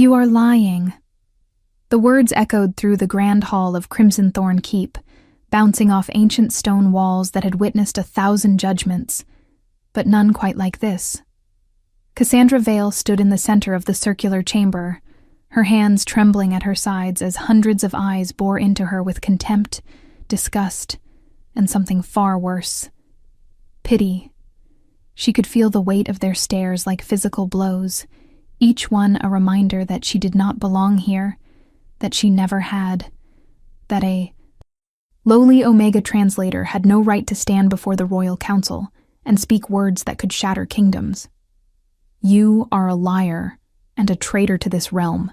You are lying." The words echoed through the grand hall of Crimson Thorn Keep, bouncing off ancient stone walls that had witnessed 1,000 judgments, but none quite like this. Cassandra Vale stood in the center of the circular chamber, her hands trembling at her sides as hundreds of eyes bore into her with contempt, disgust, and something far worse: pity. She could feel the weight of their stares like physical blows, each one a reminder that she did not belong here, that she never had, that a lowly Omega translator had no right to stand before the royal council and speak words that could shatter kingdoms. "You are a liar and a traitor to this realm,"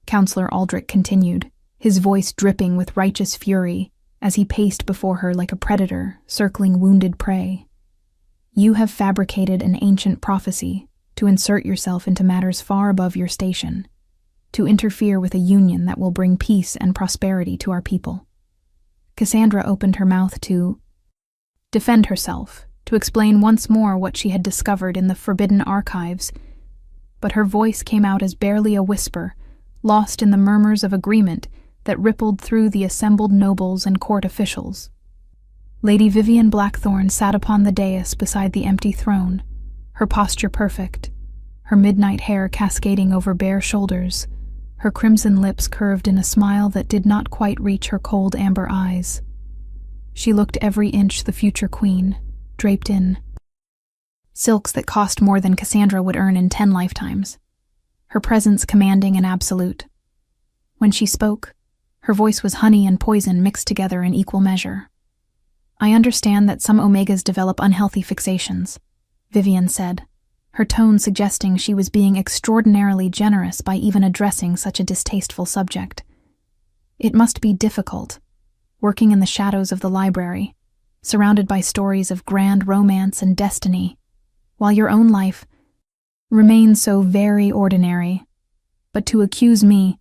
Counselor Aldrich continued, his voice dripping with righteous fury as he paced before her like a predator circling wounded prey. "You have fabricated an ancient prophecy to insert yourself into matters far above your station, to interfere with a union that will bring peace and prosperity to our people." Cassandra opened her mouth to defend herself, to explain once more what she had discovered in the forbidden archives, but her voice came out as barely a whisper, lost in the murmurs of agreement that rippled through the assembled nobles and court officials. Lady Vivian Blackthorne sat upon the dais beside the empty throne, her posture perfect, her midnight hair cascading over bare shoulders, her crimson lips curved in a smile that did not quite reach her cold amber eyes. She looked every inch the future queen, draped in silks that cost more than Cassandra would earn in 10 lifetimes, her presence commanding and absolute. When she spoke, her voice was honey and poison mixed together in equal measure. "I understand that some Omegas develop unhealthy fixations," Vivian said, her tone suggesting she was being extraordinarily generous by even addressing such a distasteful subject. "It must be difficult, working in the shadows of the library, surrounded by stories of grand romance and destiny, while your own life remains so very ordinary. But to accuse me,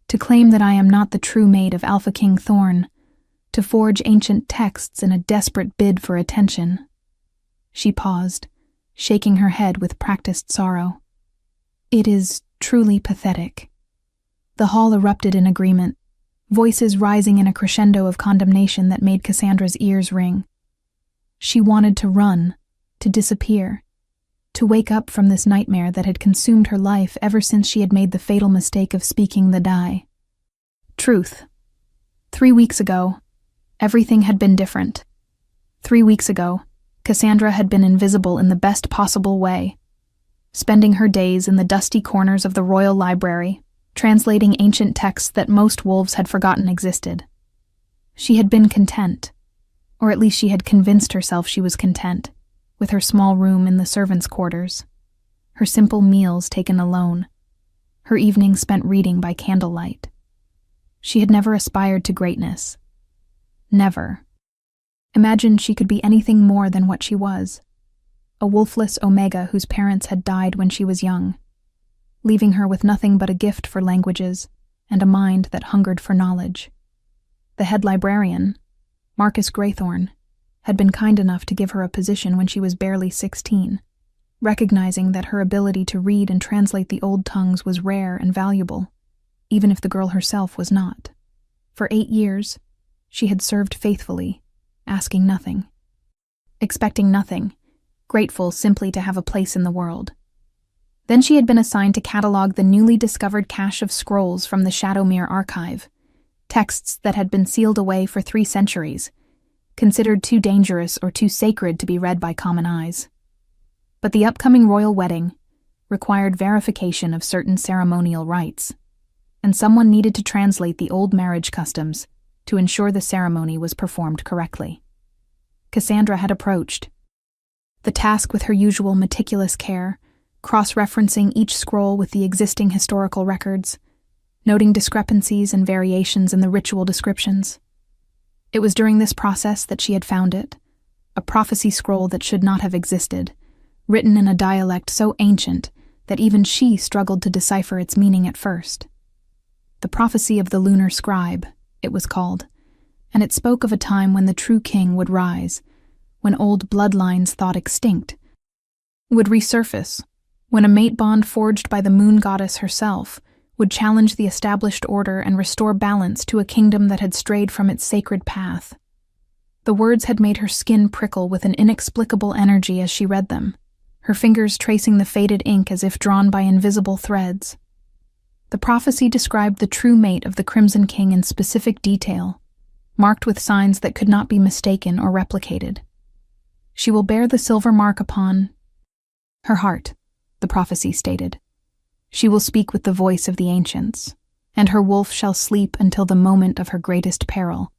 to claim that I am not the true mate of Alpha King Thorn, to forge ancient texts in a desperate bid for attention." She paused, shaking her head with practiced sorrow. "It is truly pathetic." The hall erupted in agreement, voices rising in a crescendo of condemnation that made Cassandra's ears ring. She wanted to run, to disappear, to wake up from this nightmare that had consumed her life ever since she had made the fatal mistake of speaking the die. Truth. 3 weeks ago, everything had been different. 3 weeks ago, Cassandra had been invisible in the best possible way, spending her days in the dusty corners of the royal library, translating ancient texts that most wolves had forgotten existed. She had been content, or at least she had convinced herself she was content, with her small room in the servants' quarters, her simple meals taken alone, her evenings spent reading by candlelight. She had never aspired to greatness. Never. Imagined she could be anything more than what she was, a wolfless Omega whose parents had died when she was young, leaving her with nothing but a gift for languages and a mind that hungered for knowledge. The head librarian, Marcus Graythorne, had been kind enough to give her a position when she was barely 16, recognizing that her ability to read and translate the old tongues was rare and valuable, even if the girl herself was not. For 8 years, she had served faithfully, asking nothing, expecting nothing, grateful simply to have a place in the world. Then she had been assigned to catalog the newly discovered cache of scrolls from the Shadowmere archive, texts that had been sealed away for 3 centuries, considered too dangerous or too sacred to be read by common eyes. But the upcoming royal wedding required verification of certain ceremonial rites, and someone needed to translate the old marriage customs to ensure the ceremony was performed correctly. Cassandra had approached the task with her usual meticulous care, cross-referencing each scroll with the existing historical records, noting discrepancies and variations in the ritual descriptions. It was during this process that she had found it, a prophecy scroll that should not have existed, written in a dialect so ancient that even she struggled to decipher its meaning at first. The Prophecy of the Lunar Scribe, it was called, and it spoke of a time when the true king would rise, when old bloodlines thought extinct would resurface, when a mate bond forged by the moon goddess herself would challenge the established order and restore balance to a kingdom that had strayed from its sacred path. The words had made her skin prickle with an inexplicable energy as she read them, her fingers tracing the faded ink as if drawn by invisible threads. The prophecy described the true mate of the Crimson King in specific detail, marked with signs that could not be mistaken or replicated. She will bear the silver mark upon her heart, the prophecy stated. She will speak with the voice of the ancients, and her wolf shall sleep until the moment of her greatest peril,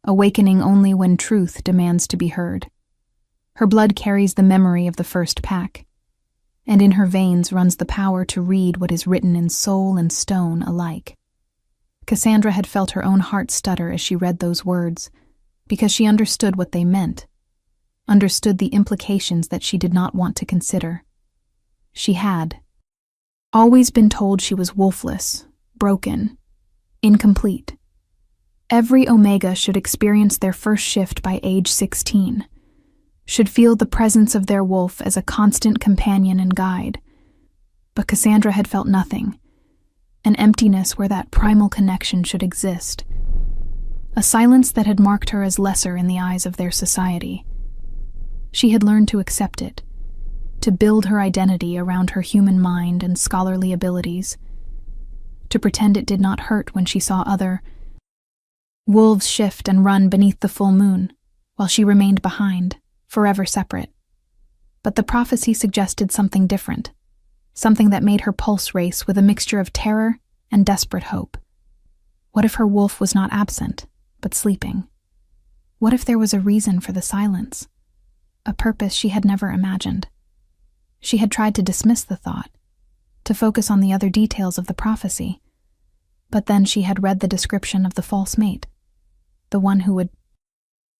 awakening only when truth demands to be heard. Her blood carries the memory of the first pack, and in her veins runs the power to read what is written in soul and stone alike. Cassandra had felt her own heart stutter as she read those words, because she understood what they meant, understood the implications that she did not want to consider. She had always been told she was wolfless, broken, incomplete. Every Omega should experience their first shift by age 16, should feel the presence of their wolf as a constant companion and guide. But Cassandra had felt nothing, an emptiness where that primal connection should exist, a silence that had marked her as lesser in the eyes of their society. She had learned to accept it, to build her identity around her human mind and scholarly abilities, to pretend it did not hurt when she saw other wolves shift and run beneath the full moon, while she remained behind, forever separate. But the prophecy suggested something different, something that made her pulse race with a mixture of terror and desperate hope. What if her wolf was not absent, but sleeping? What if there was a reason for the silence, a purpose she had never imagined? She had tried to dismiss the thought, to focus on the other details of the prophecy, but then she had read the description of the false mate, the one who would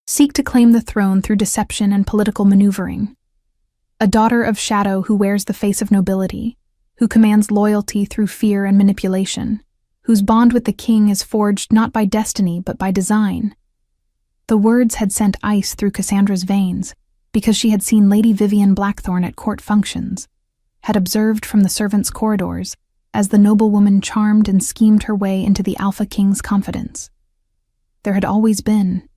seek to claim the throne through deception and political maneuvering, a daughter of shadow who wears the face of nobility, who commands loyalty through fear and manipulation, whose bond with the king is forged not by destiny but by design. The words had sent ice through Cassandra's veins, because she had seen Lady Vivian Blackthorne at court functions, had observed from the servants' corridors as the noblewoman charmed and schemed her way into the Alpha King's confidence. There had always been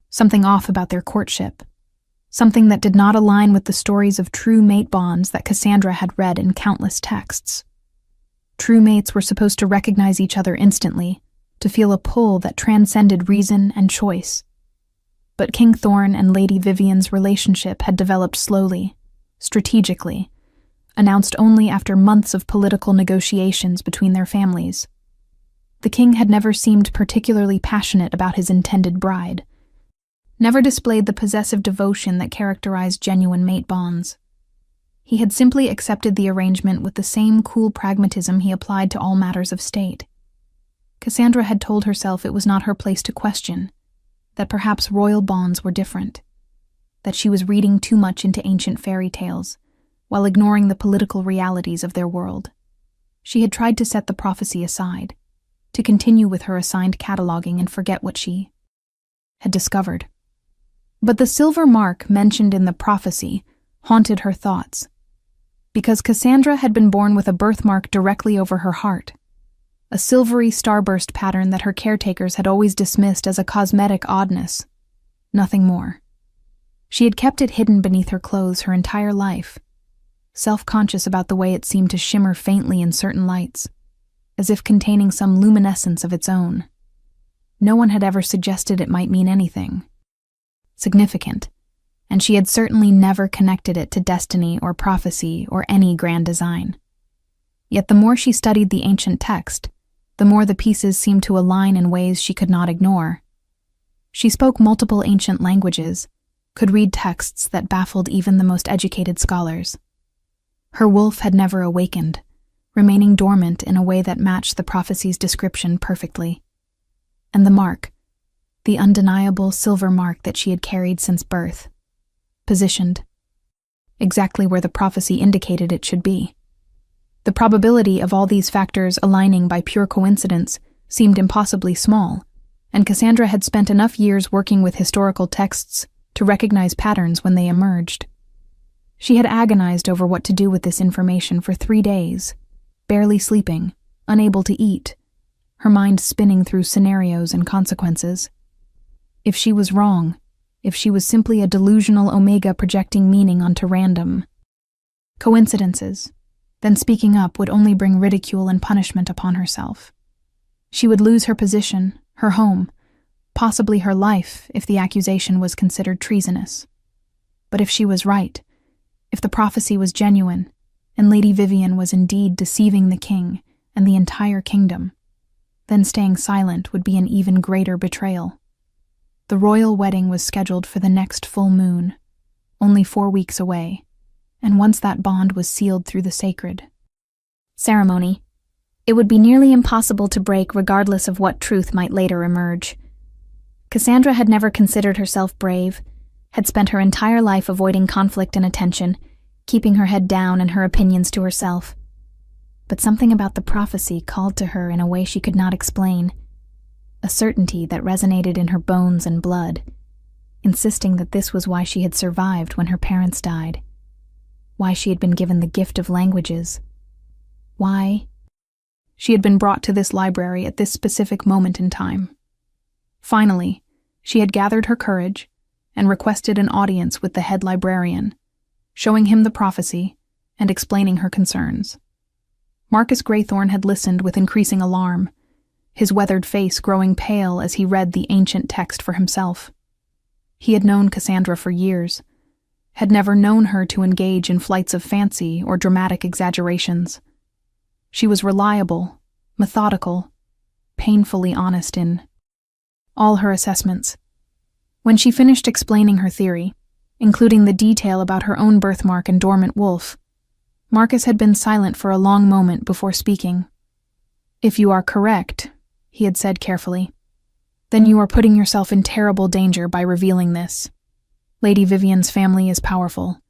something off about their courtship, something that did not align with the stories of true mate bonds that Cassandra had read in countless texts. True mates were supposed to recognize each other instantly, to feel a pull that transcended reason and choice. But King Thorn and Lady Vivian's relationship had developed slowly, strategically, announced only after months of political negotiations between their families. The king had never seemed particularly passionate about his intended bride, never displayed the possessive devotion that characterized genuine mate bonds. He had simply accepted the arrangement with the same cool pragmatism he applied to all matters of state. Cassandra had told herself it was not her place to question, that perhaps royal bonds were different, that she was reading too much into ancient fairy tales, while ignoring the political realities of their world. She had tried to set the prophecy aside, to continue with her assigned cataloging and forget what she had discovered. But the silver mark mentioned in the prophecy haunted her thoughts, because Cassandra had been born with a birthmark directly over her heart, a silvery starburst pattern that her caretakers had always dismissed as a cosmetic oddness, nothing more. She had kept it hidden beneath her clothes her entire life, self-conscious about the way it seemed to shimmer faintly in certain lights, as if containing some luminescence of its own. No one had ever suggested it might mean anything significant, and she had certainly never connected it to destiny or prophecy or any grand design. Yet the more she studied the ancient text, the more the pieces seemed to align in ways she could not ignore. She spoke multiple ancient languages, could read texts that baffled even the most educated scholars. Her wolf had never awakened, remaining dormant in a way that matched the prophecy's description perfectly. And the mark, the undeniable silver mark that she had carried since birth, positioned exactly where the prophecy indicated it should be. The probability of all these factors aligning by pure coincidence seemed impossibly small, and Cassandra had spent enough years working with historical texts to recognize patterns when they emerged. She had agonized over what to do with this information for 3 days, barely sleeping, unable to eat, her mind spinning through scenarios and consequences. If she was wrong, if she was simply a delusional Omega projecting meaning onto random coincidences, then speaking up would only bring ridicule and punishment upon herself. She would lose her position, her home, possibly her life if the accusation was considered treasonous. But if she was right, if the prophecy was genuine, and Lady Vivian was indeed deceiving the king and the entire kingdom, then staying silent would be an even greater betrayal. The royal wedding was scheduled for the next full moon, only 4 weeks away, and once that bond was sealed through the sacred ceremony, it would be nearly impossible to break regardless of what truth might later emerge. Cassandra had never considered herself brave, had spent her entire life avoiding conflict and attention, keeping her head down and her opinions to herself. But something about the prophecy called to her in a way she could not explain, a certainty that resonated in her bones and blood, insisting that this was why she had survived when her parents died, why she had been given the gift of languages, why she had been brought to this library at this specific moment in time. Finally, she had gathered her courage and requested an audience with the head librarian, showing him the prophecy and explaining her concerns. Marcus Graythorne had listened with increasing alarm, his weathered face growing pale as he read the ancient text for himself. He had known Cassandra for years, had never known her to engage in flights of fancy or dramatic exaggerations. She was reliable, methodical, painfully honest in all her assessments. When she finished explaining her theory, including the detail about her own birthmark and dormant wolf, Marcus had been silent for a long moment before speaking. "If you are correct," he had said carefully, "then you are putting yourself in terrible danger by revealing this. Lady Vivian's family is powerful,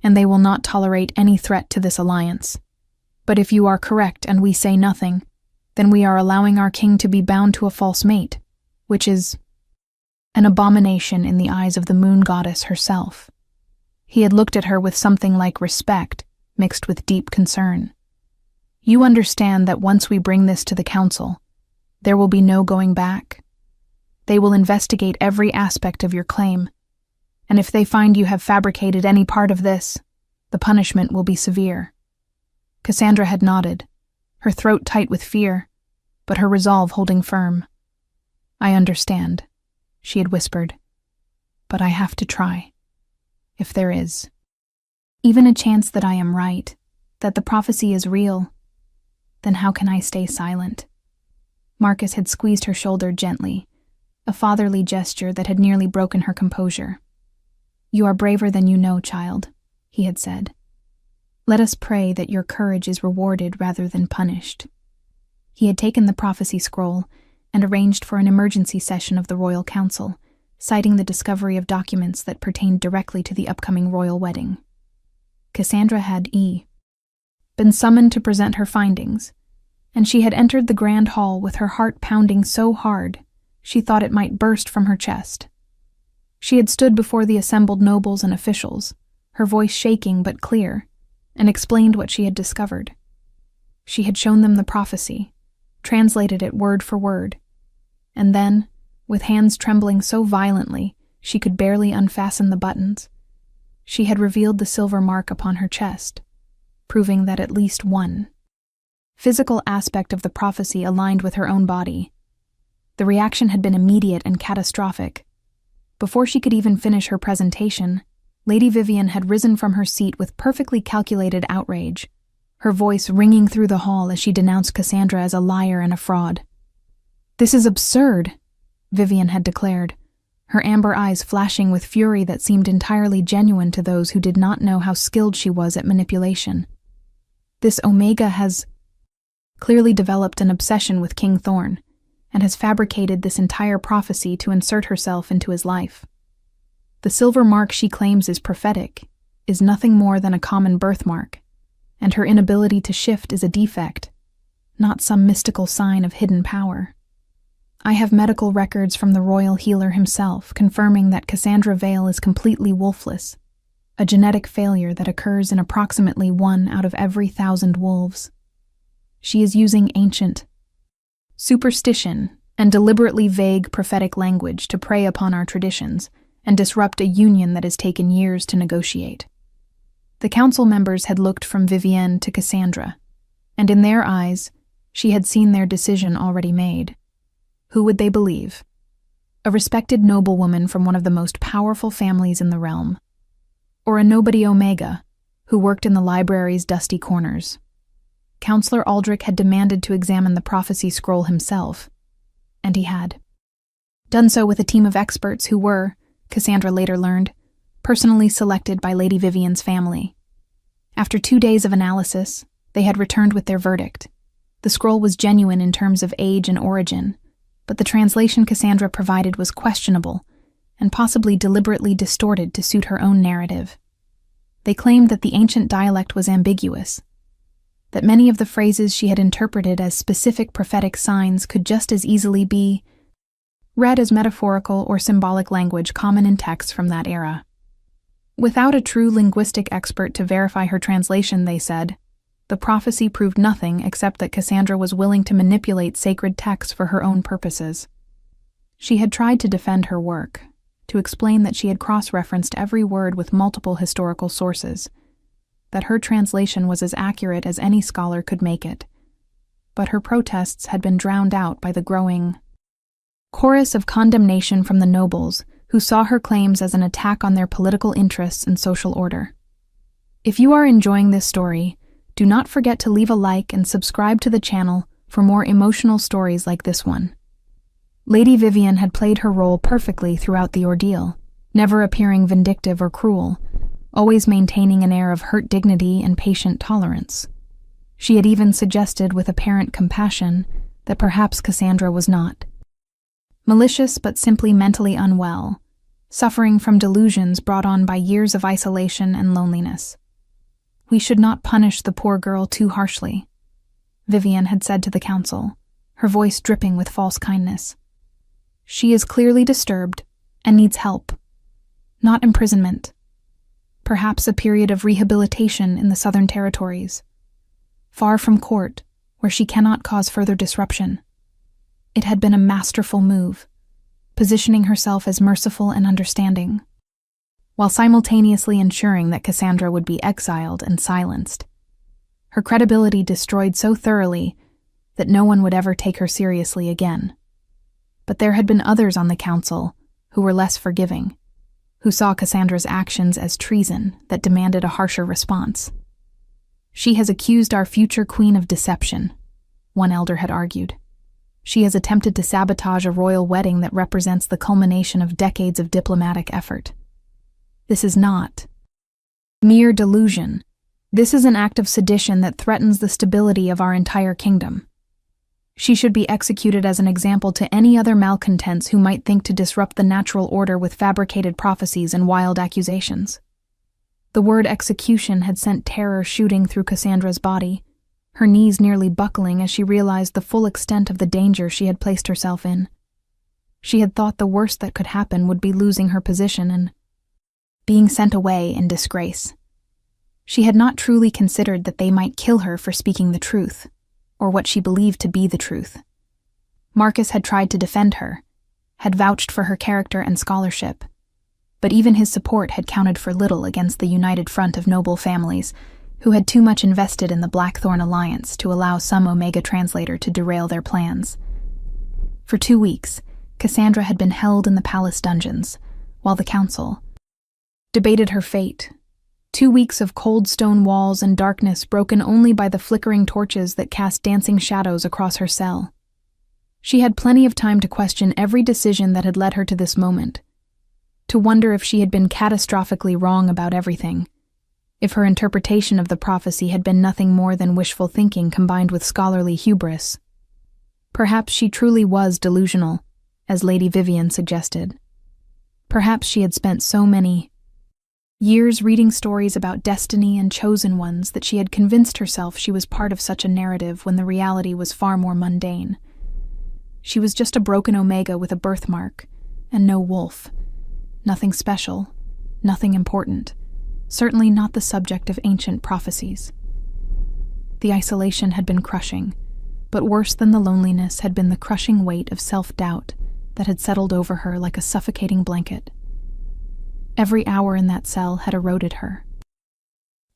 and they will not tolerate any threat to this alliance. But if you are correct and we say nothing, then we are allowing our king to be bound to a false mate, which is an abomination in the eyes of the moon goddess herself." He had looked at her with something like respect, mixed with deep concern. "You understand that once we bring this to the council, there will be no going back. They will investigate every aspect of your claim, and if they find you have fabricated any part of this, the punishment will be severe." Cassandra had nodded, her throat tight with fear, but her resolve holding firm. "I understand," she had whispered, "but I have to try. If there is even a chance that I am right, that the prophecy is real, then how can I stay silent?" Marcus had squeezed her shoulder gently, a fatherly gesture that had nearly broken her composure. "You are braver than you know, child," he had said. "Let us pray that your courage is rewarded rather than punished." He had taken the prophecy scroll and arranged for an emergency session of the Royal Council, citing the discovery of documents that pertained directly to the upcoming royal wedding. Cassandra had been summoned to present her findings, and she had entered the grand hall with her heart pounding so hard she thought it might burst from her chest. She had stood before the assembled nobles and officials, her voice shaking but clear, and explained what she had discovered. She had shown them the prophecy, translated it word for word, and then, with hands trembling so violently she could barely unfasten the buttons, she had revealed the silver mark upon her chest, proving that at least one physical aspect of the prophecy aligned with her own body. The reaction had been immediate and catastrophic. Before she could even finish her presentation, Lady Vivian had risen from her seat with perfectly calculated outrage, her voice ringing through the hall as she denounced Cassandra as a liar and a fraud. "This is absurd," Vivian had declared, her amber eyes flashing with fury that seemed entirely genuine to those who did not know how skilled she was at manipulation. "This Omega has clearly developed an obsession with King Thorn, and has fabricated this entire prophecy to insert herself into his life. The silver mark she claims is prophetic, is nothing more than a common birthmark, and her inability to shift is a defect, not some mystical sign of hidden power. I have medical records from the royal healer himself confirming that Cassandra Vale is completely wolfless, a genetic failure that occurs in approximately 1 out of every 1,000 wolves. She is using ancient superstition and deliberately vague prophetic language to prey upon our traditions and disrupt a union that has taken years to negotiate. The council members had looked from Vivienne to Cassandra, and in their eyes, she had seen their decision already made. Who would they believe? A respected noblewoman from one of the most powerful families in the realm, or a nobody Omega who worked in the library's dusty corners? Counselor Aldrich had demanded to examine the prophecy scroll himself, and he had done so with a team of experts who were, Cassandra later learned, personally selected by Lady Vivian's family. After 2 days of analysis, they had returned with their verdict. The scroll was genuine in terms of age and origin, but the translation Cassandra provided was questionable and possibly deliberately distorted to suit her own narrative. They claimed that the ancient dialect was ambiguous, that many of the phrases she had interpreted as specific prophetic signs could just as easily be read as metaphorical or symbolic language common in texts from that era. Without a true linguistic expert to verify her translation, they said, the prophecy proved nothing except that Cassandra was willing to manipulate sacred texts for her own purposes. She had tried to defend her work, to explain that she had cross-referenced every word with multiple historical sources, that her translation was as accurate as any scholar could make it. But her protests had been drowned out by the growing chorus of condemnation from the nobles, who saw her claims as an attack on their political interests and social order. If you are enjoying this story, do not forget to leave a like and subscribe to the channel for more emotional stories like this one. Lady Vivian had played her role perfectly throughout the ordeal, never appearing vindictive or cruel, always maintaining an air of hurt dignity and patient tolerance. She had even suggested with apparent compassion that perhaps Cassandra was not malicious but simply mentally unwell, suffering from delusions brought on by years of isolation and loneliness. We should not punish the poor girl too harshly, Vivian had said to the council, her voice dripping with false kindness. She is clearly disturbed and needs help, not imprisonment. Perhaps a period of rehabilitation in the Southern Territories, far from court, where she cannot cause further disruption. It had been a masterful move, positioning herself as merciful and understanding, while simultaneously ensuring that Cassandra would be exiled and silenced. Her credibility destroyed so thoroughly that no one would ever take her seriously again. But there had been others on the council who were less forgiving, who saw Cassandra's actions as treason that demanded a harsher response. She has accused our future queen of deception, one elder had argued. She has attempted to sabotage a royal wedding that represents the culmination of decades of diplomatic effort. This is not mere delusion. This is an act of sedition that threatens the stability of our entire kingdom. She should be executed as an example to any other malcontents who might think to disrupt the natural order with fabricated prophecies and wild accusations. The word execution had sent terror shooting through Cassandra's body, her knees nearly buckling as she realized the full extent of the danger she had placed herself in. She had thought the worst that could happen would be losing her position and being sent away in disgrace. She had not truly considered that they might kill her for speaking the truth, or what she believed to be the truth. Marcus had tried to defend her, had vouched for her character and scholarship, but even his support had counted for little against the united front of noble families who had too much invested in the Blackthorn alliance to allow some Omega translator to derail their plans. For 2 weeks, Cassandra had been held in the palace dungeons, while the council debated her fate. 2 weeks of cold stone walls and darkness broken only by the flickering torches that cast dancing shadows across her cell. She had plenty of time to question every decision that had led her to this moment, to wonder if she had been catastrophically wrong about everything, if her interpretation of the prophecy had been nothing more than wishful thinking combined with scholarly hubris. Perhaps she truly was delusional, as Lady Vivian suggested. Perhaps she had spent so many years reading stories about destiny and chosen ones that she had convinced herself she was part of such a narrative when the reality was far more mundane. She was just a broken Omega with a birthmark, and no wolf. Nothing special, nothing important, certainly not the subject of ancient prophecies. The isolation had been crushing, but worse than the loneliness had been the crushing weight of self-doubt that had settled over her like a suffocating blanket. Every hour in that cell had eroded her.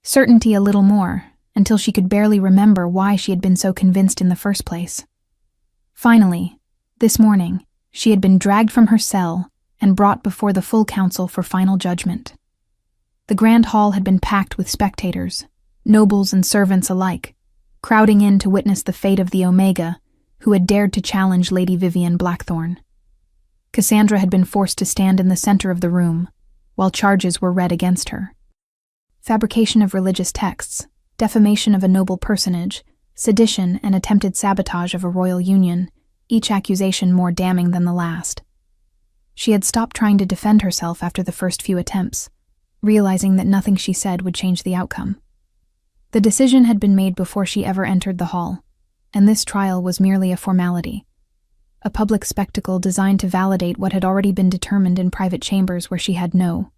Certainty a little more, until she could barely remember why she had been so convinced in the first place. Finally, this morning, she had been dragged from her cell and brought before the full council for final judgment. The grand hall had been packed with spectators, nobles and servants alike, crowding in to witness the fate of the Omega, who had dared to challenge Lady Vivian Blackthorne. Cassandra had been forced to stand in the center of the room, while charges were read against her. Fabrication of religious texts, defamation of a noble personage, sedition and attempted sabotage of a royal union, each accusation more damning than the last. She had stopped trying to defend herself after the first few attempts, realizing that nothing she said would change the outcome. The decision had been made before she ever entered the hall, and this trial was merely a formality, a public spectacle designed to validate what had already been determined in private chambers where she had no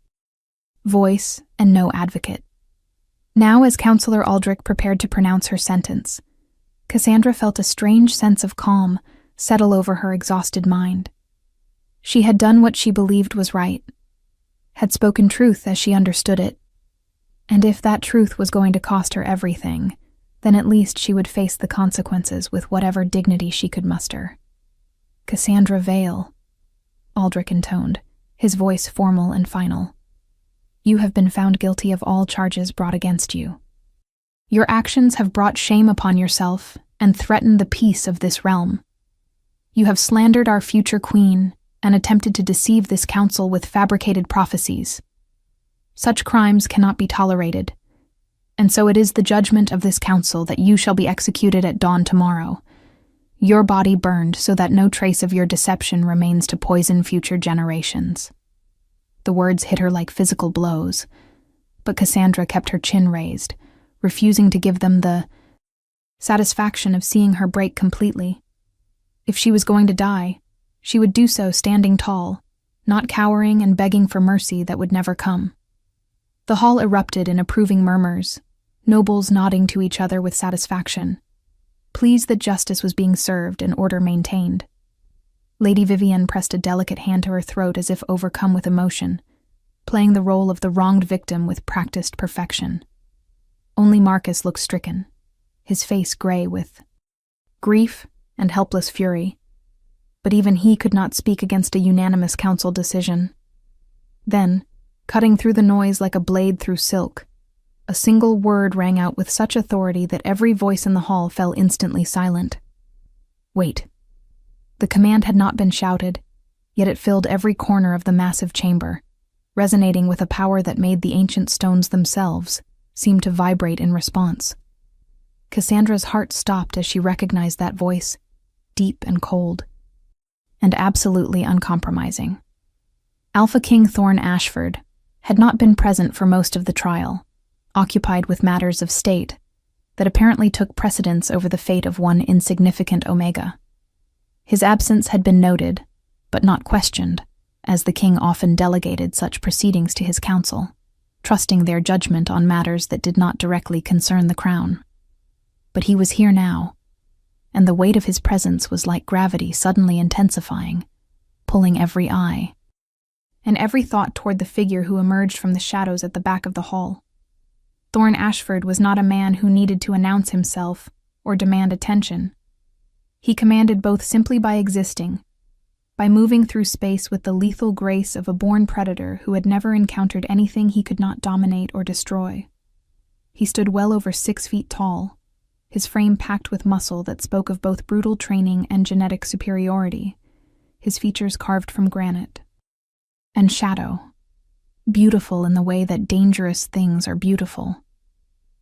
voice and no advocate. Now, as Counselor Aldrich prepared to pronounce her sentence, Cassandra felt a strange sense of calm settle over her exhausted mind. She had done what she believed was right, had spoken truth as she understood it, and if that truth was going to cost her everything, then at least she would face the consequences with whatever dignity she could muster. Cassandra Vale, Aldrich intoned, his voice formal and final. You have been found guilty of all charges brought against you. Your actions have brought shame upon yourself and threatened the peace of this realm. You have slandered our future queen and attempted to deceive this council with fabricated prophecies. Such crimes cannot be tolerated, and so it is the judgment of this council that you shall be executed at dawn tomorrow, your body burned so that no trace of your deception remains to poison future generations. The words hit her like physical blows, but Cassandra kept her chin raised, refusing to give them the satisfaction of seeing her break completely. If she was going to die, she would do so standing tall, not cowering and begging for mercy that would never come. The hall erupted in approving murmurs, nobles nodding to each other with satisfaction, pleased that justice was being served and order maintained. Lady Vivian pressed a delicate hand to her throat as if overcome with emotion, playing the role of the wronged victim with practiced perfection. Only Marcus looked stricken, his face gray with grief and helpless fury, but even he could not speak against a unanimous council decision. Then, cutting through the noise like a blade through silk, a single word rang out with such authority that every voice in the hall fell instantly silent. Wait. The command had not been shouted, yet it filled every corner of the massive chamber, resonating with a power that made the ancient stones themselves seem to vibrate in response. Cassandra's heart stopped as she recognized that voice, deep and cold, and absolutely uncompromising. Alpha King Thorn Ashford had not been present for most of the trial, occupied with matters of state that apparently took precedence over the fate of one insignificant Omega. His absence had been noted, but not questioned, as the king often delegated such proceedings to his council, trusting their judgment on matters that did not directly concern the crown. But he was here now, and the weight of his presence was like gravity suddenly intensifying, pulling every eye, and every thought toward the figure who emerged from the shadows at the back of the hall. Thorn Ashford was not a man who needed to announce himself or demand attention. He commanded both simply by existing, by moving through space with the lethal grace of a born predator who had never encountered anything he could not dominate or destroy. He stood well over 6 feet tall, his frame packed with muscle that spoke of both brutal training and genetic superiority, his features carved from granite. And shadow, beautiful in the way that dangerous things are beautiful.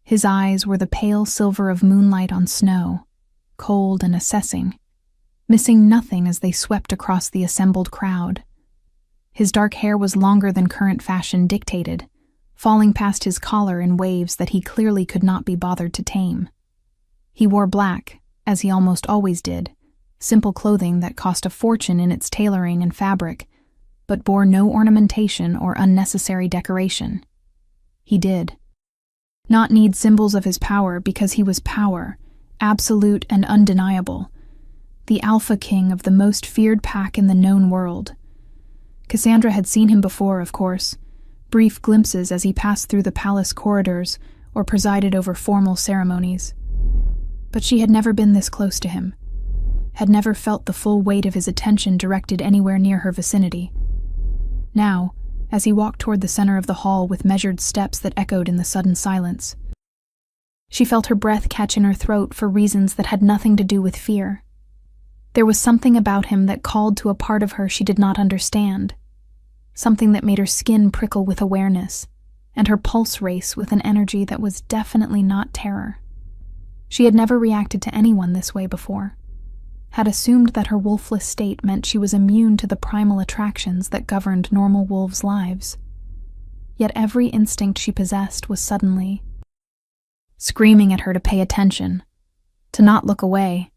His eyes were the pale silver of moonlight on snow, cold and assessing, missing nothing as they swept across the assembled crowd. His dark hair was longer than current fashion dictated, falling past his collar in waves that he clearly could not be bothered to tame. He wore black, as he almost always did, simple clothing that cost a fortune in its tailoring and fabric, but bore no ornamentation or unnecessary decoration. He did. not need symbols of his power because he was power, absolute and undeniable, the alpha king of the most feared pack in the known world. Cassandra had seen him before, of course, brief glimpses as he passed through the palace corridors or presided over formal ceremonies. But she had never been this close to him, had never felt the full weight of his attention directed anywhere near her vicinity. Now, as he walked toward the center of the hall with measured steps that echoed in the sudden silence, she felt her breath catch in her throat for reasons that had nothing to do with fear. There was something about him that called to a part of her she did not understand, something that made her skin prickle with awareness, and her pulse race with an energy that was definitely not terror. She had never reacted to anyone this way before, had assumed that her wolfless state meant she was immune to the primal attractions that governed normal wolves' lives. Yet every instinct she possessed was suddenly screaming at her to pay attention, to not look away,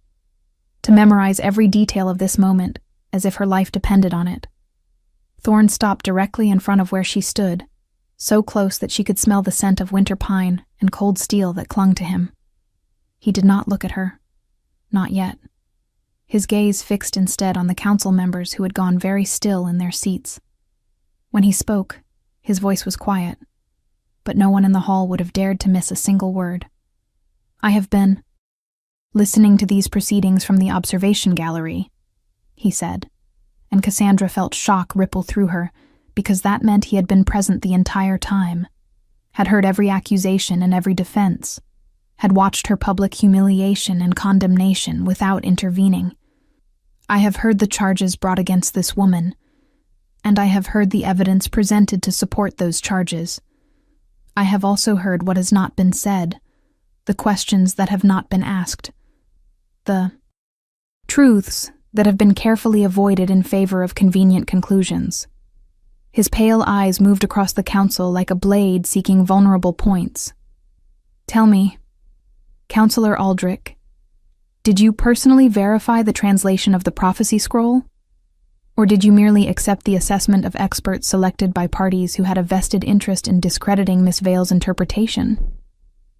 to memorize every detail of this moment as if her life depended on it. Thorn stopped directly in front of where she stood, so close that she could smell the scent of winter pine and cold steel that clung to him. He did not look at her. Not yet. His gaze fixed instead on the council members who had gone very still in their seats. When he spoke, his voice was quiet, but no one in the hall would have dared to miss a single word. "I have been listening to these proceedings from the observation gallery," he said, and Cassandra felt shock ripple through her, because that meant he had been present the entire time, had heard every accusation and every defense, had watched her public humiliation and condemnation without intervening. "I have heard the charges brought against this woman, and I have heard the evidence presented to support those charges. I have also heard what has not been said, the questions that have not been asked, the truths that have been carefully avoided in favor of convenient conclusions." His pale eyes moved across the council like a blade seeking vulnerable points. "Tell me, Counselor Aldrich, did you personally verify the translation of the prophecy scroll? Or did you merely accept the assessment of experts selected by parties who had a vested interest in discrediting Miss Vale's interpretation?"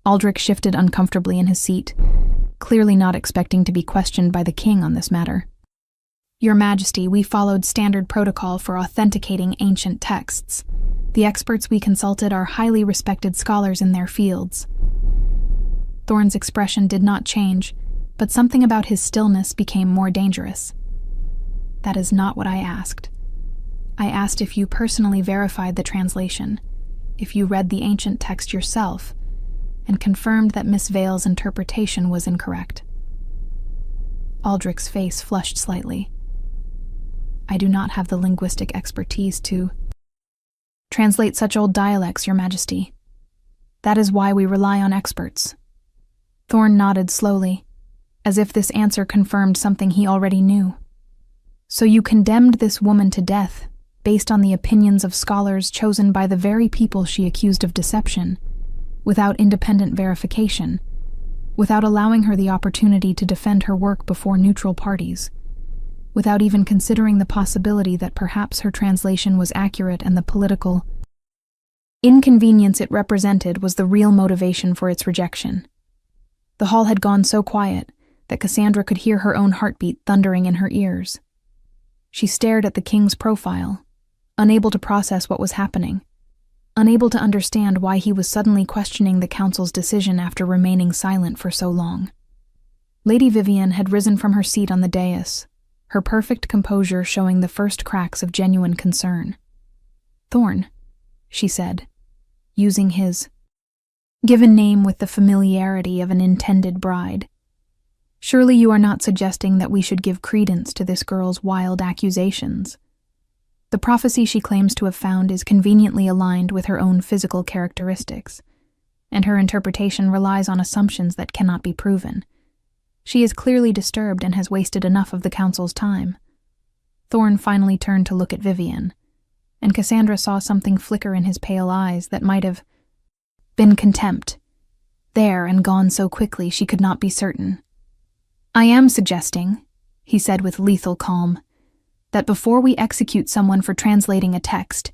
Aldrich shifted uncomfortably in his seat, clearly not expecting to be questioned by the king on this matter. "Your Majesty, we followed standard protocol for authenticating ancient texts. The experts we consulted are highly respected scholars in their fields." Thorn's expression did not change, but something about his stillness became more dangerous. "That is not what I asked. I asked if you personally verified the translation, if you read the ancient text yourself, and confirmed that Miss Vale's interpretation was incorrect." Aldrich's face flushed slightly. "I do not have the linguistic expertise to translate such old dialects, Your Majesty. That is why we rely on experts." Thorn nodded slowly, as if this answer confirmed something he already knew. "So you condemned this woman to death based on the opinions of scholars chosen by the very people she accused of deception, without independent verification, without allowing her the opportunity to defend her work before neutral parties, without even considering the possibility that perhaps her translation was accurate and the political inconvenience it represented was the real motivation for its rejection." The hall had gone so quiet that Cassandra could hear her own heartbeat thundering in her ears. She stared at the king's profile, unable to process what was happening, unable to understand why he was suddenly questioning the council's decision after remaining silent for so long. Lady Vivian had risen from her seat on the dais, her perfect composure showing the first cracks of genuine concern. "Thorn," she said, using his given name with the familiarity of an intended bride, "surely you are not suggesting that we should give credence to this girl's wild accusations. The prophecy she claims to have found is conveniently aligned with her own physical characteristics, and her interpretation relies on assumptions that cannot be proven. She is clearly disturbed and has wasted enough of the council's time." Thorn finally turned to look at Vivian, and Cassandra saw something flicker in his pale eyes that might have been contempt, there and gone so quickly she could not be certain. "I am suggesting," he said with lethal calm, "that before we execute someone for translating a text,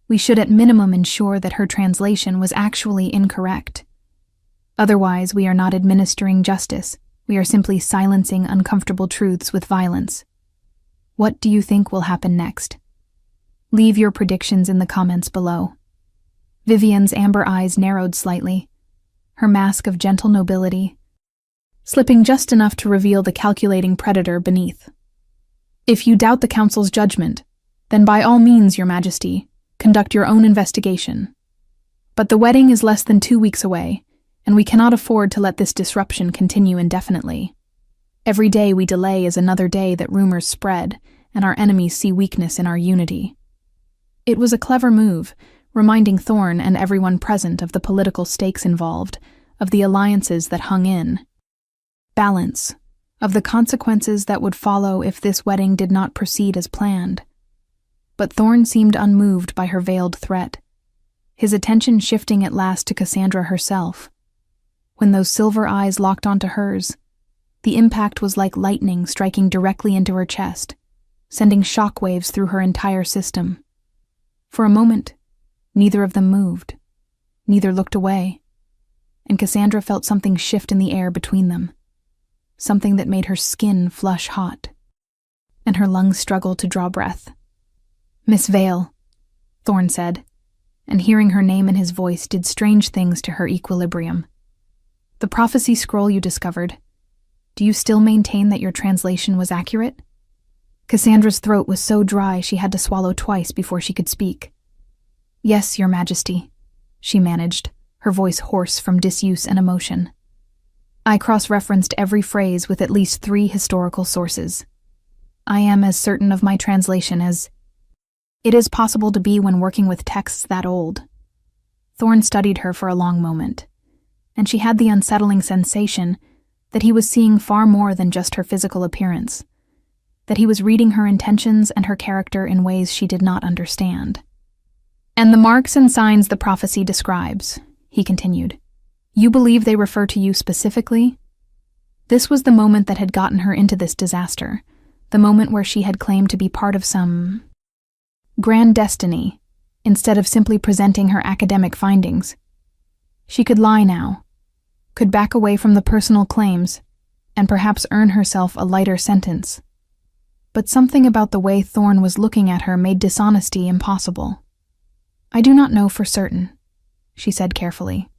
we should at minimum ensure that her translation was actually incorrect. Otherwise, we are not administering justice. We are simply silencing uncomfortable truths with violence. What do you think will happen next? Leave your predictions in the comments below. Vivian's amber eyes narrowed slightly, her mask of gentle nobility slipping just enough to reveal the calculating predator beneath. If you doubt the council's judgment, then by all means, Your Majesty, conduct your own investigation. But the wedding is less than 2 weeks away, and we cannot afford to let this disruption continue indefinitely. Every day we delay is another day that rumors spread, and our enemies see weakness in our unity. It was a clever move, reminding Thorn and everyone present of the political stakes involved, of the alliances that hung in balance, of the consequences that would follow if this wedding did not proceed as planned. But Thorn seemed unmoved by her veiled threat, his attention shifting at last to Cassandra herself. When those silver eyes locked onto hers, the impact was like lightning striking directly into her chest, sending shockwaves through her entire system. For a moment, neither of them moved, neither looked away, and Cassandra felt something shift in the air between them, something that made her skin flush hot, and her lungs struggle to draw breath. "Miss Vale," Thorn said, and hearing her name in his voice did strange things to her equilibrium. "The prophecy scroll you discovered, do you still maintain that your translation was accurate?" Cassandra's throat was so dry she had to swallow twice before she could speak. "Yes, Your Majesty," she managed, her voice hoarse from disuse and emotion. "I cross-referenced every phrase with at least 3 historical sources. I am as certain of my translation as it is possible to be when working with texts that old." Thorn studied her for a long moment, and she had the unsettling sensation that he was seeing far more than just her physical appearance, that he was reading her intentions and her character in ways she did not understand. "And the marks and signs the prophecy describes," he continued, "you believe they refer to you specifically?" This was the moment that had gotten her into this disaster, the moment where she had claimed to be part of some grand destiny, instead of simply presenting her academic findings. She could lie now, could back away from the personal claims, and perhaps earn herself a lighter sentence. But something about the way Thorn was looking at her made dishonesty impossible. "I do not know for certain," she said carefully.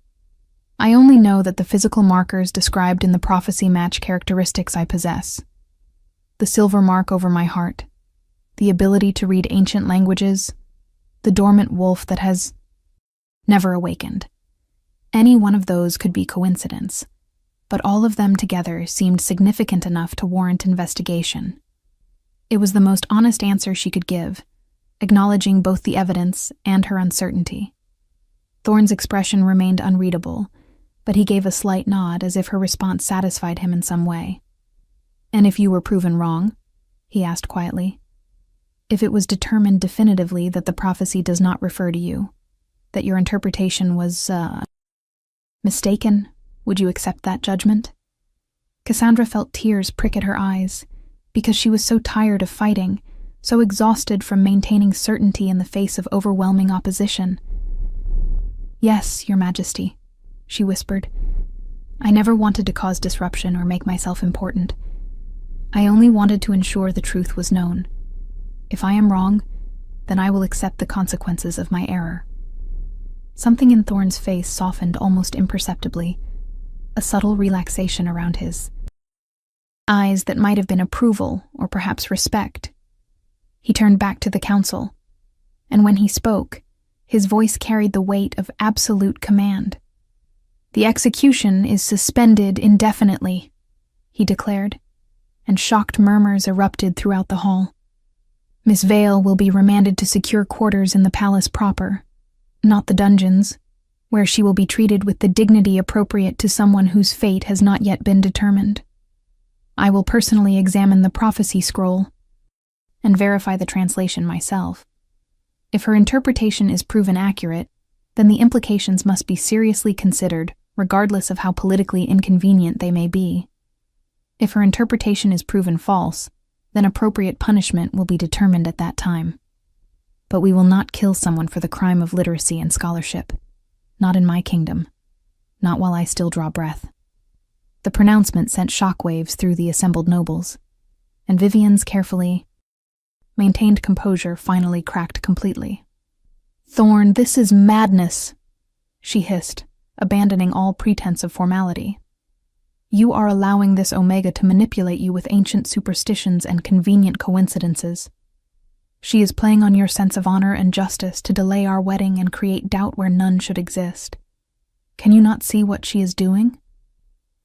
"I only know that the physical markers described in the prophecy match characteristics I possess. The silver mark over my heart, the ability to read ancient languages, the dormant wolf that has never awakened. Any one of those could be coincidence, but all of them together seemed significant enough to warrant investigation." It was the most honest answer she could give, acknowledging both the evidence and her uncertainty. Thorn's expression remained unreadable, but he gave a slight nod as if her response satisfied him in some way. "And if you were proven wrong?" he asked quietly. "If it was determined definitively that the prophecy does not refer to you, that your interpretation was, mistaken, would you accept that judgment?" Cassandra felt tears prick at her eyes, because she was so tired of fighting, so exhausted from maintaining certainty in the face of overwhelming opposition. "Yes, Your Majesty," she whispered. "I never wanted to cause disruption or make myself important. I only wanted to ensure the truth was known. If I am wrong, then I will accept the consequences of my error." Something in Thorn's face softened almost imperceptibly, a subtle relaxation around his eyes that might have been approval or perhaps respect. He turned back to the council, and when he spoke, his voice carried the weight of absolute command. "The execution is suspended indefinitely," he declared, and shocked murmurs erupted throughout the hall. "Miss Vale will be remanded to secure quarters in the palace proper, not the dungeons, where she will be treated with the dignity appropriate to someone whose fate has not yet been determined. I will personally examine the prophecy scroll and verify the translation myself. If her interpretation is proven accurate, then the implications must be seriously considered, regardless of how politically inconvenient they may be. If her interpretation is proven false, then appropriate punishment will be determined at that time. But we will not kill someone for the crime of literacy and scholarship. Not in my kingdom." not while I still draw breath." The pronouncement sent shockwaves through the assembled nobles, and Vivian's carefully maintained composure finally cracked completely. "Thorn, this is madness," she hissed, abandoning all pretense of formality. "You are allowing this Omega to manipulate you with ancient superstitions and convenient coincidences. She is playing on your sense of honor and justice to delay our wedding and create doubt where none should exist. Can you not see what she is doing?"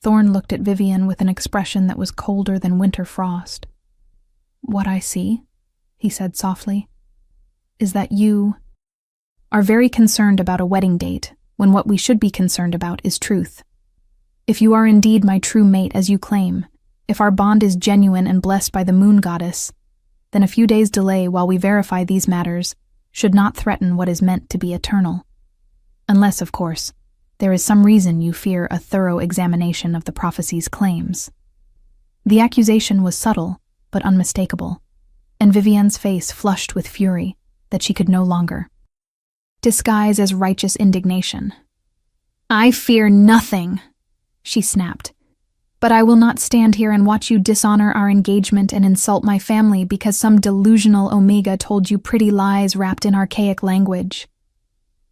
Thorn looked at Vivian with an expression that was colder than winter frost. "What I see," he said softly, "is that you are very concerned about a wedding date when what we should be concerned about is truth. If you are indeed my true mate as you claim, if our bond is genuine and blessed by the moon goddess, then a few days' delay while we verify these matters should not threaten what is meant to be eternal. Unless, of course, there is some reason you fear a thorough examination of the prophecy's claims." The accusation was subtle, but unmistakable, and Vivian's face flushed with fury that she could no longer disguise as righteous indignation. "I fear nothing," she snapped, "but I will not stand here and watch you dishonor our engagement and insult my family because some delusional Omega told you pretty lies wrapped in archaic language."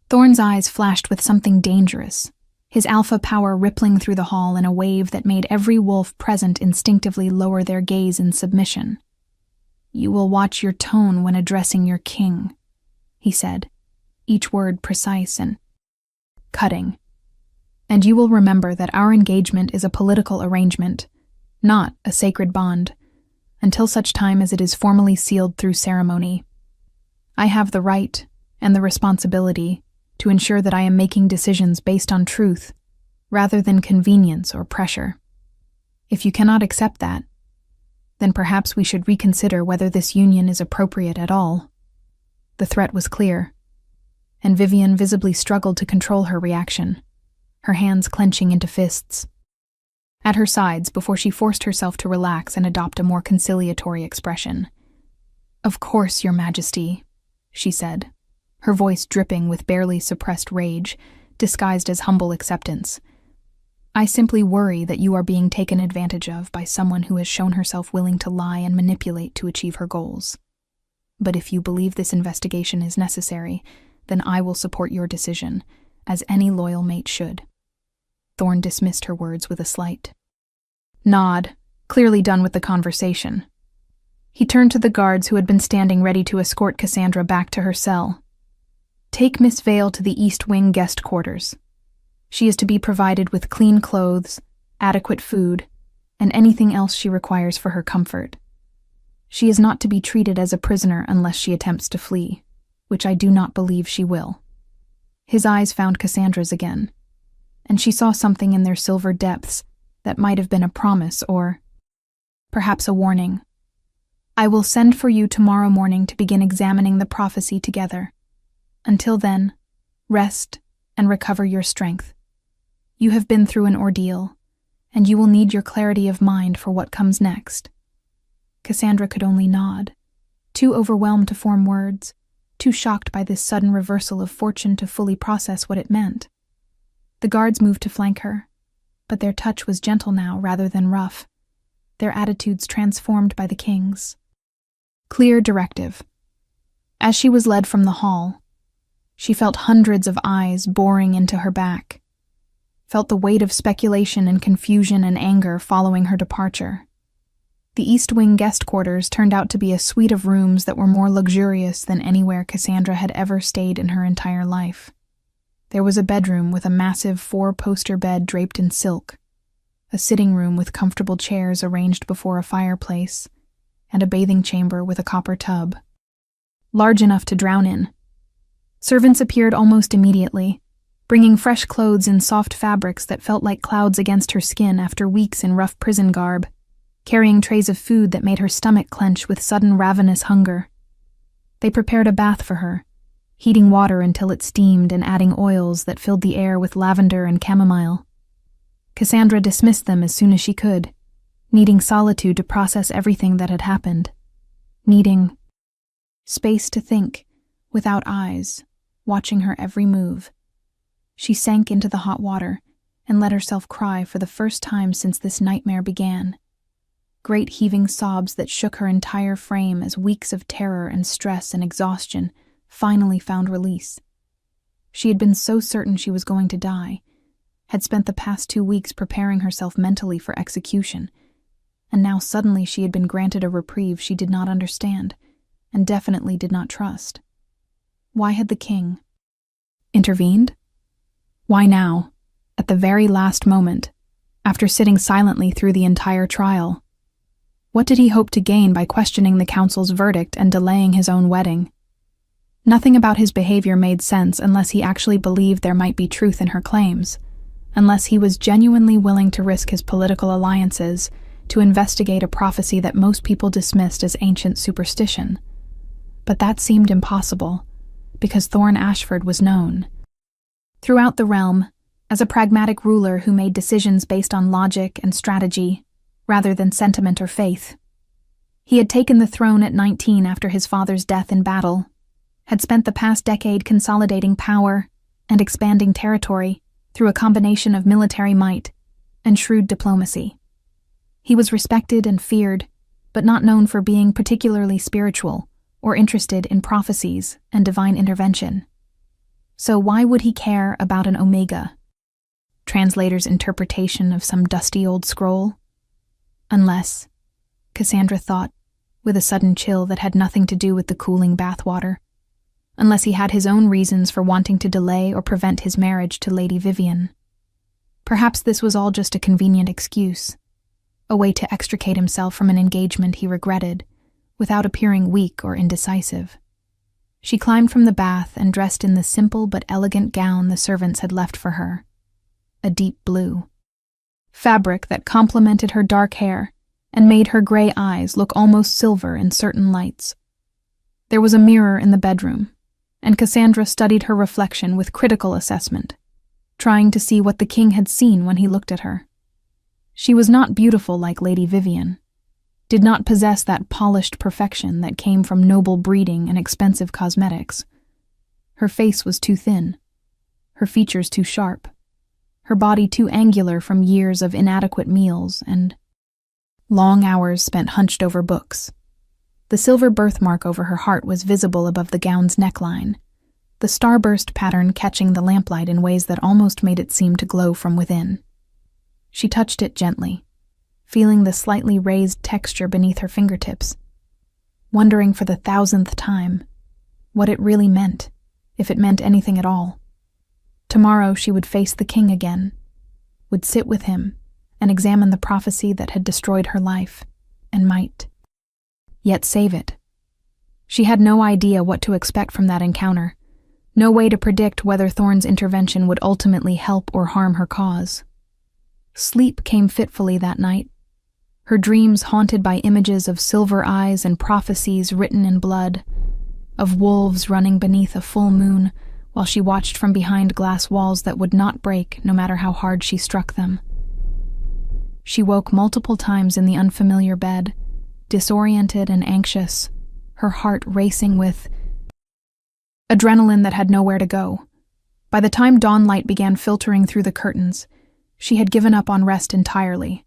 Thorn's eyes flashed with something dangerous, his alpha power rippling through the hall in a wave that made every wolf present instinctively lower their gaze in submission. "You will watch your tone when addressing your king," he said, each word precise and cutting. "And you will remember that our engagement is a political arrangement, not a sacred bond, until such time as it is formally sealed through ceremony. I have the right and the responsibility to ensure that I am making decisions based on truth, rather than convenience or pressure. If you cannot accept that, then perhaps we should reconsider whether this union is appropriate at all." The threat was clear, and Vivian visibly struggled to control her reaction, her hands clenching into fists at her sides before she forced herself to relax and adopt a more conciliatory expression. "Of course, Your Majesty," she said, her voice dripping with barely suppressed rage, disguised as humble acceptance. "I simply worry that you are being taken advantage of by someone who has shown herself willing to lie and manipulate to achieve her goals. But if you believe this investigation is necessary, then I will support your decision, as any loyal mate should." Thorn dismissed her words with a slight nod, clearly done with the conversation. He turned to the guards who had been standing ready to escort Cassandra back to her cell. "Take Miss Vale to the East Wing guest quarters. She is to be provided with clean clothes, adequate food, and anything else she requires for her comfort. She is not to be treated as a prisoner unless she attempts to flee, which I do not believe she will." His eyes found Cassandra's again, and she saw something in their silver depths that might have been a promise or perhaps a warning. "I will send for you tomorrow morning to begin examining the prophecy together. Until then, rest and recover your strength. You have been through an ordeal, and you will need your clarity of mind for what comes next." Cassandra could only nod, too overwhelmed to form words, too shocked by this sudden reversal of fortune to fully process what it meant. The guards moved to flank her, but their touch was gentle now rather than rough, their attitudes transformed by the king's clear directive. As she was led from the hall, she felt hundreds of eyes boring into her back, felt the weight of speculation and confusion and anger following her departure. The East Wing guest quarters turned out to be a suite of rooms that were more luxurious than anywhere Cassandra had ever stayed in her entire life. There was a bedroom with a massive 4-poster bed draped in silk, a sitting room with comfortable chairs arranged before a fireplace, and a bathing chamber with a copper tub, large enough to drown in. Servants appeared almost immediately, bringing fresh clothes in soft fabrics that felt like clouds against her skin after weeks in rough prison garb, carrying trays of food that made her stomach clench with sudden ravenous hunger. They prepared a bath for her, heating water until it steamed and adding oils that filled the air with lavender and chamomile. Cassandra dismissed them as soon as she could, needing solitude to process everything that had happened, needing space to think, without eyes, watching her every move. She sank into the hot water, and let herself cry for the first time since this nightmare began. Great heaving sobs that shook her entire frame as weeks of terror and stress and exhaustion finally found release. She had been so certain she was going to die, had spent the past 2 weeks preparing herself mentally for execution, and now suddenly she had been granted a reprieve she did not understand, and definitely did not trust. Why had the king intervened? Why now, at the very last moment, after sitting silently through the entire trial? What did he hope to gain by questioning the council's verdict and delaying his own wedding? Nothing about his behavior made sense unless he actually believed there might be truth in her claims, unless he was genuinely willing to risk his political alliances to investigate a prophecy that most people dismissed as ancient superstition. But that seemed impossible, because Thorne Ashford was known throughout the realm as a pragmatic ruler who made decisions based on logic and strategy, rather than sentiment or faith. He had taken the throne at 19 after his father's death in battle, had spent the past decade consolidating power and expanding territory through a combination of military might and shrewd diplomacy. He was respected and feared, but not known for being particularly spiritual or interested in prophecies and divine intervention. So why would he care about an Omega, translator's interpretation of some dusty old scroll? Unless, Cassandra thought, with a sudden chill that had nothing to do with the cooling bathwater, unless he had his own reasons for wanting to delay or prevent his marriage to Lady Vivian. Perhaps this was all just a convenient excuse, a way to extricate himself from an engagement he regretted, without appearing weak or indecisive. She climbed from the bath and dressed in the simple but elegant gown the servants had left for her, a deep blue fabric that complemented her dark hair and made her gray eyes look almost silver in certain lights. There was a mirror in the bedroom, and Cassandra studied her reflection with critical assessment, trying to see what the king had seen when he looked at her. She was not beautiful like Lady Vivian, did not possess that polished perfection that came from noble breeding and expensive cosmetics. Her face was too thin, her features too sharp, her body too angular from years of inadequate meals and long hours spent hunched over books. The silver birthmark over her heart was visible above the gown's neckline, the starburst pattern catching the lamplight in ways that almost made it seem to glow from within. She touched it gently, feeling the slightly raised texture beneath her fingertips, wondering for the 1,000th time what it really meant, if it meant anything at all. Tomorrow she would face the king again, would sit with him and examine the prophecy that had destroyed her life, and might yet save it. She had no idea what to expect from that encounter, no way to predict whether Thorne's intervention would ultimately help or harm her cause. Sleep came fitfully that night, her dreams haunted by images of silver eyes and prophecies written in blood, of wolves running beneath a full moon while she watched from behind glass walls that would not break no matter how hard she struck them. She woke multiple times in the unfamiliar bed, disoriented and anxious, her heart racing with adrenaline that had nowhere to go. By the time dawn light began filtering through the curtains, she had given up on rest entirely,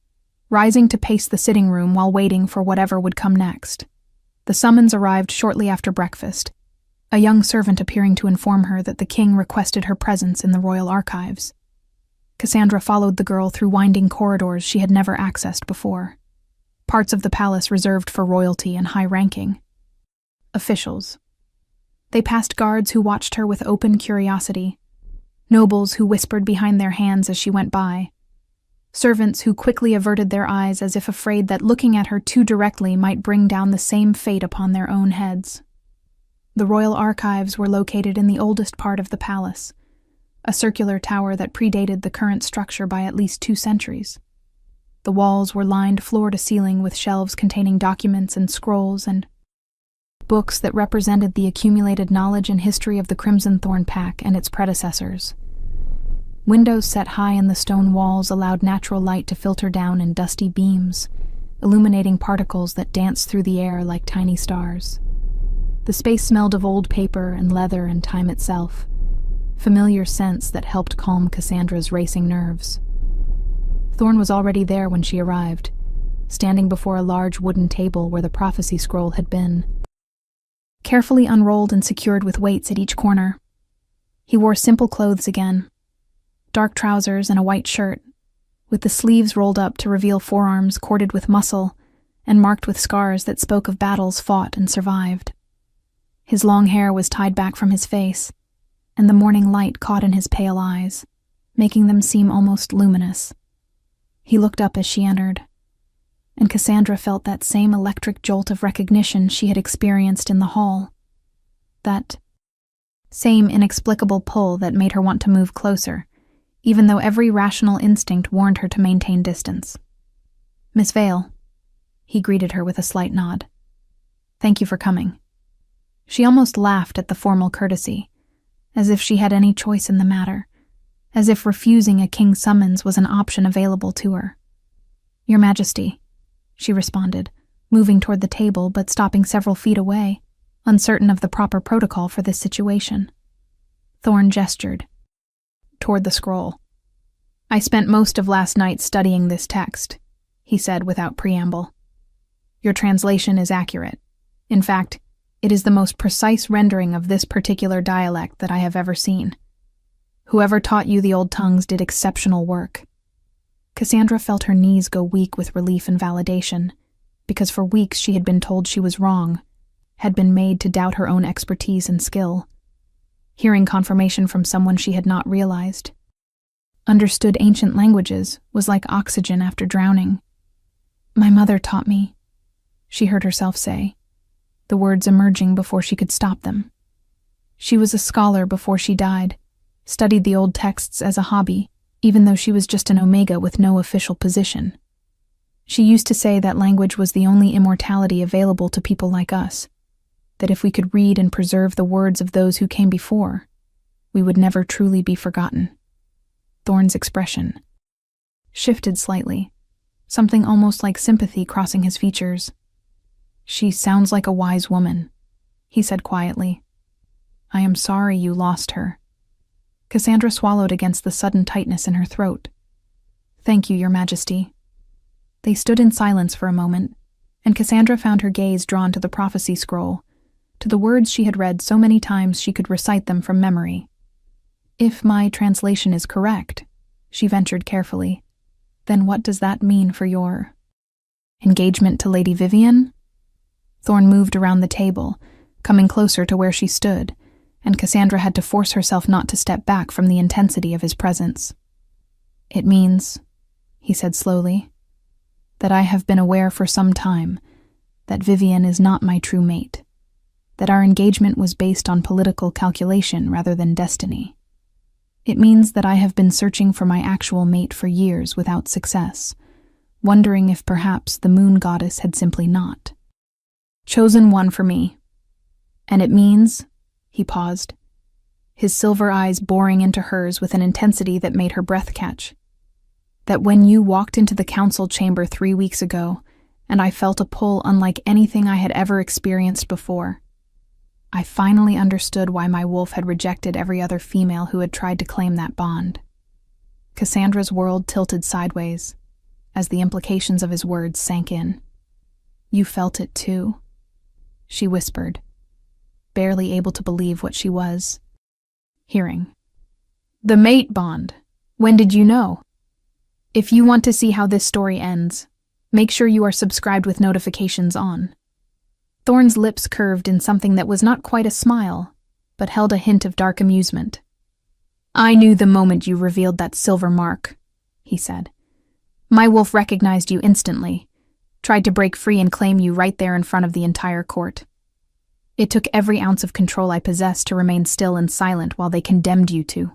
rising to pace the sitting room while waiting for whatever would come next. The summons arrived shortly after breakfast, a young servant appearing to inform her that the king requested her presence in the royal archives. Cassandra followed the girl through winding corridors she had never accessed before, parts of the palace reserved for royalty and high ranking officials. They passed guards who watched her with open curiosity, nobles who whispered behind their hands as she went by, servants who quickly averted their eyes as if afraid that looking at her too directly might bring down the same fate upon their own heads. The royal archives were located in the oldest part of the palace, a circular tower that predated the current structure by at least 2 centuries. The walls were lined floor to ceiling with shelves containing documents and scrolls and books that represented the accumulated knowledge and history of the Crimson Thorn Pack and its predecessors. Windows set high in the stone walls allowed natural light to filter down in dusty beams, illuminating particles that danced through the air like tiny stars. The space smelled of old paper and leather and time itself, familiar scents that helped calm Cassandra's racing nerves. Thorn was already there when she arrived, standing before a large wooden table where the prophecy scroll had been, carefully unrolled and secured with weights at each corner. He wore simple clothes again, dark trousers and a white shirt, with the sleeves rolled up to reveal forearms corded with muscle and marked with scars that spoke of battles fought and survived. His long hair was tied back from his face, and the morning light caught in his pale eyes, making them seem almost luminous. He looked up as she entered, and Cassandra felt that same electric jolt of recognition she had experienced in the hall. That same inexplicable pull that made her want to move closer, even though every rational instinct warned her to maintain distance. "Miss Vale," he greeted her with a slight nod. "Thank you for coming." She almost laughed at the formal courtesy, as if she had any choice in the matter, as if refusing a king's summons was an option available to her. "Your Majesty," she responded, moving toward the table but stopping several feet away, uncertain of the proper protocol for this situation. Thorn gestured toward the scroll. "I spent most of last night studying this text," he said without preamble. "Your translation is accurate. In fact, it is the most precise rendering of this particular dialect that I have ever seen. Whoever taught you the old tongues did exceptional work." Cassandra felt her knees go weak with relief and validation, because for weeks she had been told she was wrong, had been made to doubt her own expertise and skill. Hearing confirmation from someone she had not realized, understood ancient languages, was like oxygen after drowning. "My mother taught me," she heard herself say, the words emerging before she could stop them. She was a scholar before she died, studied the old texts as a hobby, even though she was just an omega with no official position. She used to say that language was the only immortality available to people like us, that if we could read and preserve the words of those who came before, we would never truly be forgotten. Thorn's expression shifted slightly, something almost like sympathy crossing his features. "She sounds like a wise woman," he said quietly. "I am sorry you lost her." Cassandra swallowed against the sudden tightness in her throat. "Thank you, Your Majesty." They stood in silence for a moment, and Cassandra found her gaze drawn to the prophecy scroll, to the words she had read so many times she could recite them from memory. "If my translation is correct," she ventured carefully, "then what does that mean for your engagement to Lady Vivian?" Thorn moved around the table, coming closer to where she stood, and Cassandra had to force herself not to step back from the intensity of his presence. "It means," he said slowly, "that I have been aware for some time that Vivian is not my true mate, that our engagement was based on political calculation rather than destiny. It means that I have been searching for my actual mate for years without success, wondering if perhaps the moon goddess had simply not chosen one for me. And it means," he paused, his silver eyes boring into hers with an intensity that made her breath catch, "that when you walked into the council chamber 3 weeks ago, and I felt a pull unlike anything I had ever experienced before, I finally understood why my wolf had rejected every other female who had tried to claim that bond." Cassandra's world tilted sideways as the implications of his words sank in. "You felt it too?" she whispered, barely able to believe what she was hearing. "The mate bond. When did you know? If you want to see how this story ends, make sure you are subscribed with notifications on." Thorn's lips curved in something that was not quite a smile, but held a hint of dark amusement. "I knew the moment you revealed that silver mark," he said. "My wolf recognized you instantly, tried to break free and claim you right there in front of the entire court. It took every ounce of control I possessed to remain still and silent while they condemned you to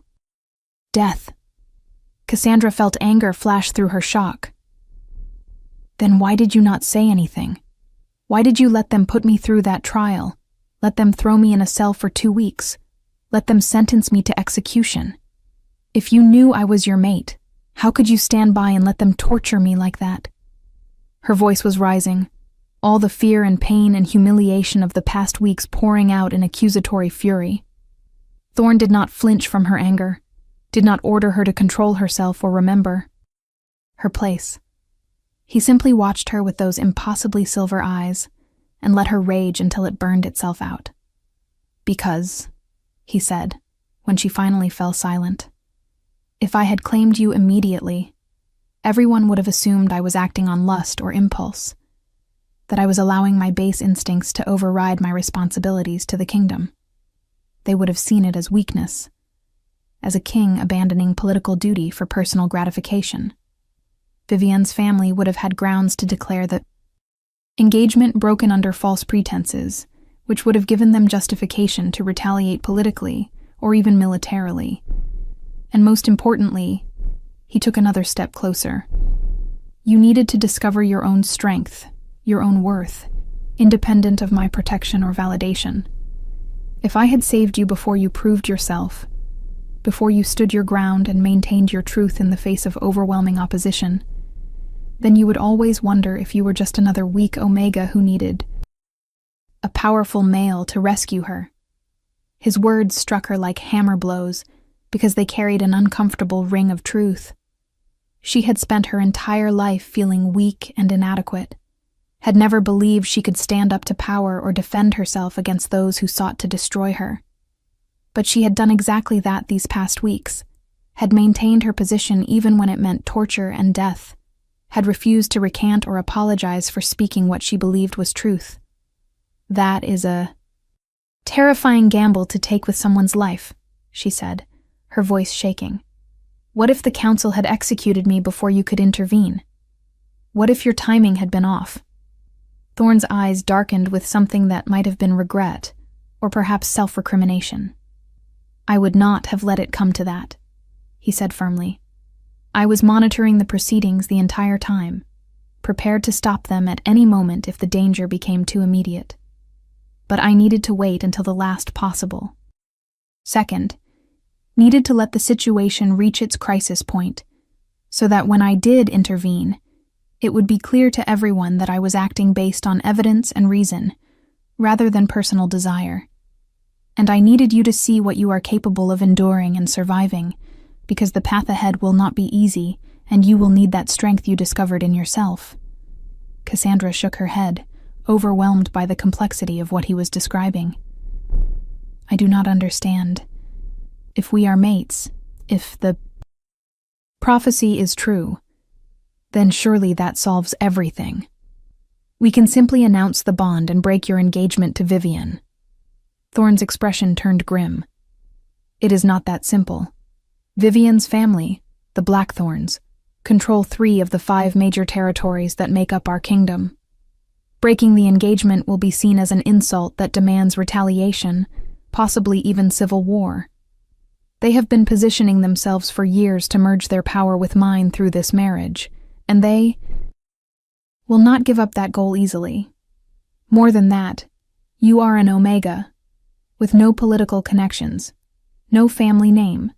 death." Cassandra felt anger flash through her shock. "Then why did you not say anything? Why did you let them put me through that trial? Let them throw me in a cell for 2 weeks? Let them sentence me to execution? If you knew I was your mate, how could you stand by and let them torture me like that?" Her voice was rising, all the fear and pain and humiliation of the past weeks pouring out in accusatory fury. Thorn did not flinch from her anger, did not order her to control herself or remember. her place. He simply watched her with those impossibly silver eyes and let her rage until it burned itself out. "Because," he said, when she finally fell silent, "if I had claimed you immediately, everyone would have assumed I was acting on lust or impulse, that I was allowing my base instincts to override my responsibilities to the kingdom. They would have seen it as weakness, as a king abandoning political duty for personal gratification. Vivienne's family would have had grounds to declare that engagement broken under false pretenses, which would have given them justification to retaliate politically or even militarily. And most importantly, he took another step closer. You needed to discover your own strength, your own worth, independent of my protection or validation. If I had saved you before you proved yourself, before you stood your ground and maintained your truth in the face of overwhelming opposition, then you would always wonder if you were just another weak Omega who needed a powerful male to rescue her." His words struck her like hammer blows because they carried an uncomfortable ring of truth. She had spent her entire life feeling weak and inadequate, had never believed she could stand up to power or defend herself against those who sought to destroy her. But she had done exactly that these past weeks, had maintained her position even when it meant torture and death, had refused to recant or apologize for speaking what she believed was truth. "That is a terrifying gamble to take with someone's life," she said, her voice shaking. "What if the council had executed me before you could intervene? What if your timing had been off?" Thorne's eyes darkened with something that might have been regret, or perhaps self-recrimination. "I would not have let it come to that," he said firmly. "I was monitoring the proceedings the entire time, prepared to stop them at any moment if the danger became too immediate. But I needed to wait until the last possible. Second, needed to let the situation reach its crisis point, so that when I did intervene, it would be clear to everyone that I was acting based on evidence and reason, rather than personal desire. And I needed you to see what you are capable of enduring and surviving, because the path ahead will not be easy, and you will need that strength you discovered in yourself." Cassandra shook her head, overwhelmed by the complexity of what he was describing. "I do not understand. If we are mates, if the prophecy is true, then surely that solves everything. We can simply announce the bond and break your engagement to Vivienne." Thorne's expression turned grim. "It is not that simple. Vivienne's family, the Blackthorns, control 3 of the 5 major territories that make up our kingdom. Breaking the engagement will be seen as an insult that demands retaliation, possibly even civil war. They have been positioning themselves for years to merge their power with mine through this marriage, and they will not give up that goal easily. More than that, you are an Omega, with no political connections, no family name,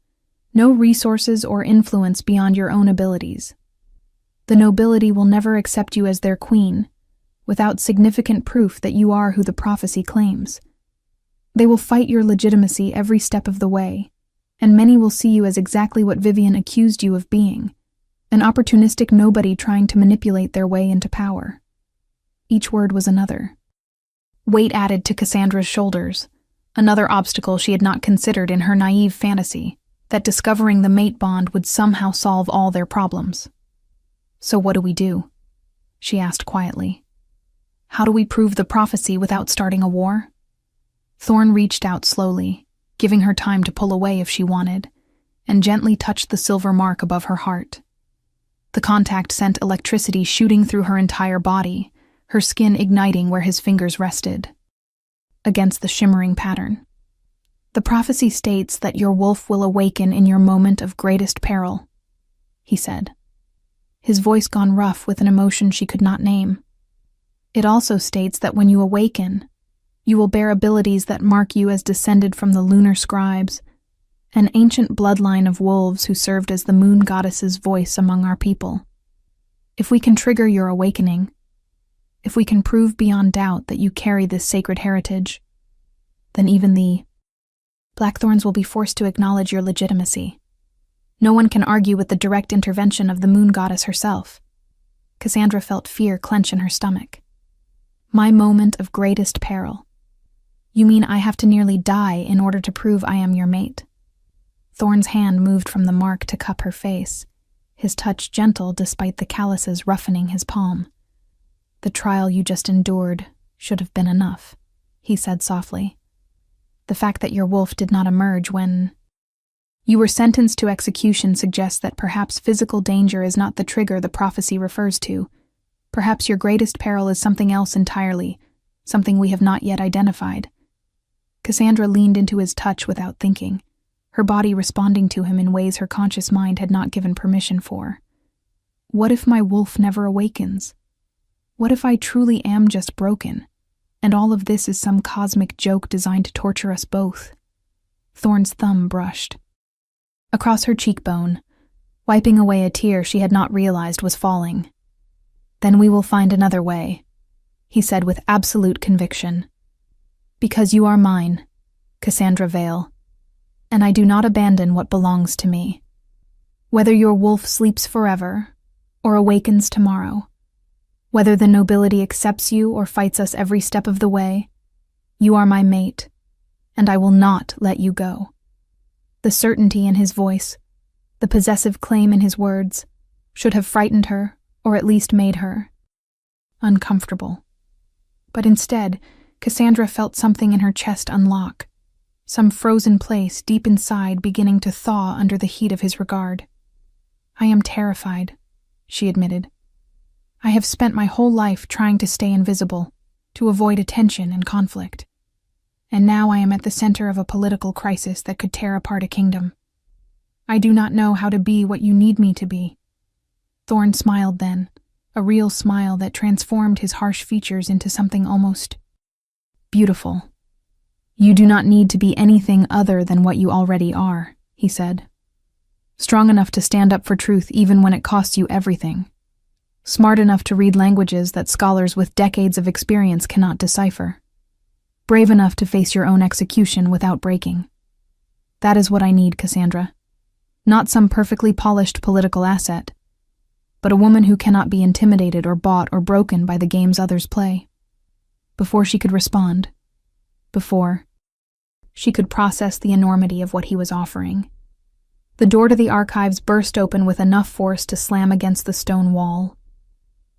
no resources or influence beyond your own abilities. The nobility will never accept you as their queen, without significant proof that you are who the prophecy claims. They will fight your legitimacy every step of the way, and many will see you as exactly what Vivienne accused you of being, an opportunistic nobody trying to manipulate their way into power." Each word was another weight added to Cassandra's shoulders, another obstacle she had not considered in her naive fantasy, that discovering the mate bond would somehow solve all their problems. "So what do we do?" she asked quietly. "How do we prove the prophecy without starting a war?" Thorne reached out slowly, giving her time to pull away if she wanted, and gently touched the silver mark above her heart. The contact sent electricity shooting through her entire body, her skin igniting where his fingers rested, against the shimmering pattern. "The prophecy states that your wolf will awaken in your moment of greatest peril," he said, his voice gone rough with an emotion she could not name. "It also states that when you awaken, you will bear abilities that mark you as descended from the lunar scribes, an ancient bloodline of wolves who served as the moon goddess's voice among our people. If we can trigger your awakening, if we can prove beyond doubt that you carry this sacred heritage, then even the Blackthorns will be forced to acknowledge your legitimacy. No one can argue with the direct intervention of the moon goddess herself. Cassandra felt fear clench in her stomach. My moment of greatest peril. You mean I have to nearly die in order to prove I am your mate? Thorn's hand moved from the mark to cup her face, his touch gentle despite the calluses roughening his palm. The trial you just endured should have been enough, he said softly. The fact that your wolf did not emerge when you were sentenced to execution suggests that perhaps physical danger is not the trigger the prophecy refers to. Perhaps your greatest peril is something else entirely, something we have not yet identified. Cassandra leaned into his touch without thinking, her body responding to him in ways her conscious mind had not given permission for. What if my wolf never awakens? What if I truly am just broken, and all of this is some cosmic joke designed to torture us both? Thorn's thumb brushed across her cheekbone, wiping away a tear she had not realized was falling. Then we will find another way, he said with absolute conviction. Because you are mine, Cassandra Vale, and I do not abandon what belongs to me. Whether your wolf sleeps forever or awakens tomorrow, whether the nobility accepts you or fights us every step of the way, you are my mate, and I will not let you go. The certainty in his voice, the possessive claim in his words, should have frightened her, or at least made her uncomfortable. But instead, Cassandra felt something in her chest unlock, some frozen place deep inside beginning to thaw under the heat of his regard. I am terrified, she admitted. I have spent my whole life trying to stay invisible, to avoid attention and conflict. And now I am at the center of a political crisis that could tear apart a kingdom. I do not know how to be what you need me to be. Thorn smiled then, a real smile that transformed his harsh features into something almost beautiful. You do not need to be anything other than what you already are, he said. Strong enough to stand up for truth even when it costs you everything. Smart enough to read languages that scholars with decades of experience cannot decipher. Brave enough to face your own execution without breaking. That is what I need, Cassandra. Not some perfectly polished political asset, but a woman who cannot be intimidated or bought or broken by the games others play. Before she could respond, before she could process the enormity of what he was offering, the door to the archives burst open with enough force to slam against the stone wall.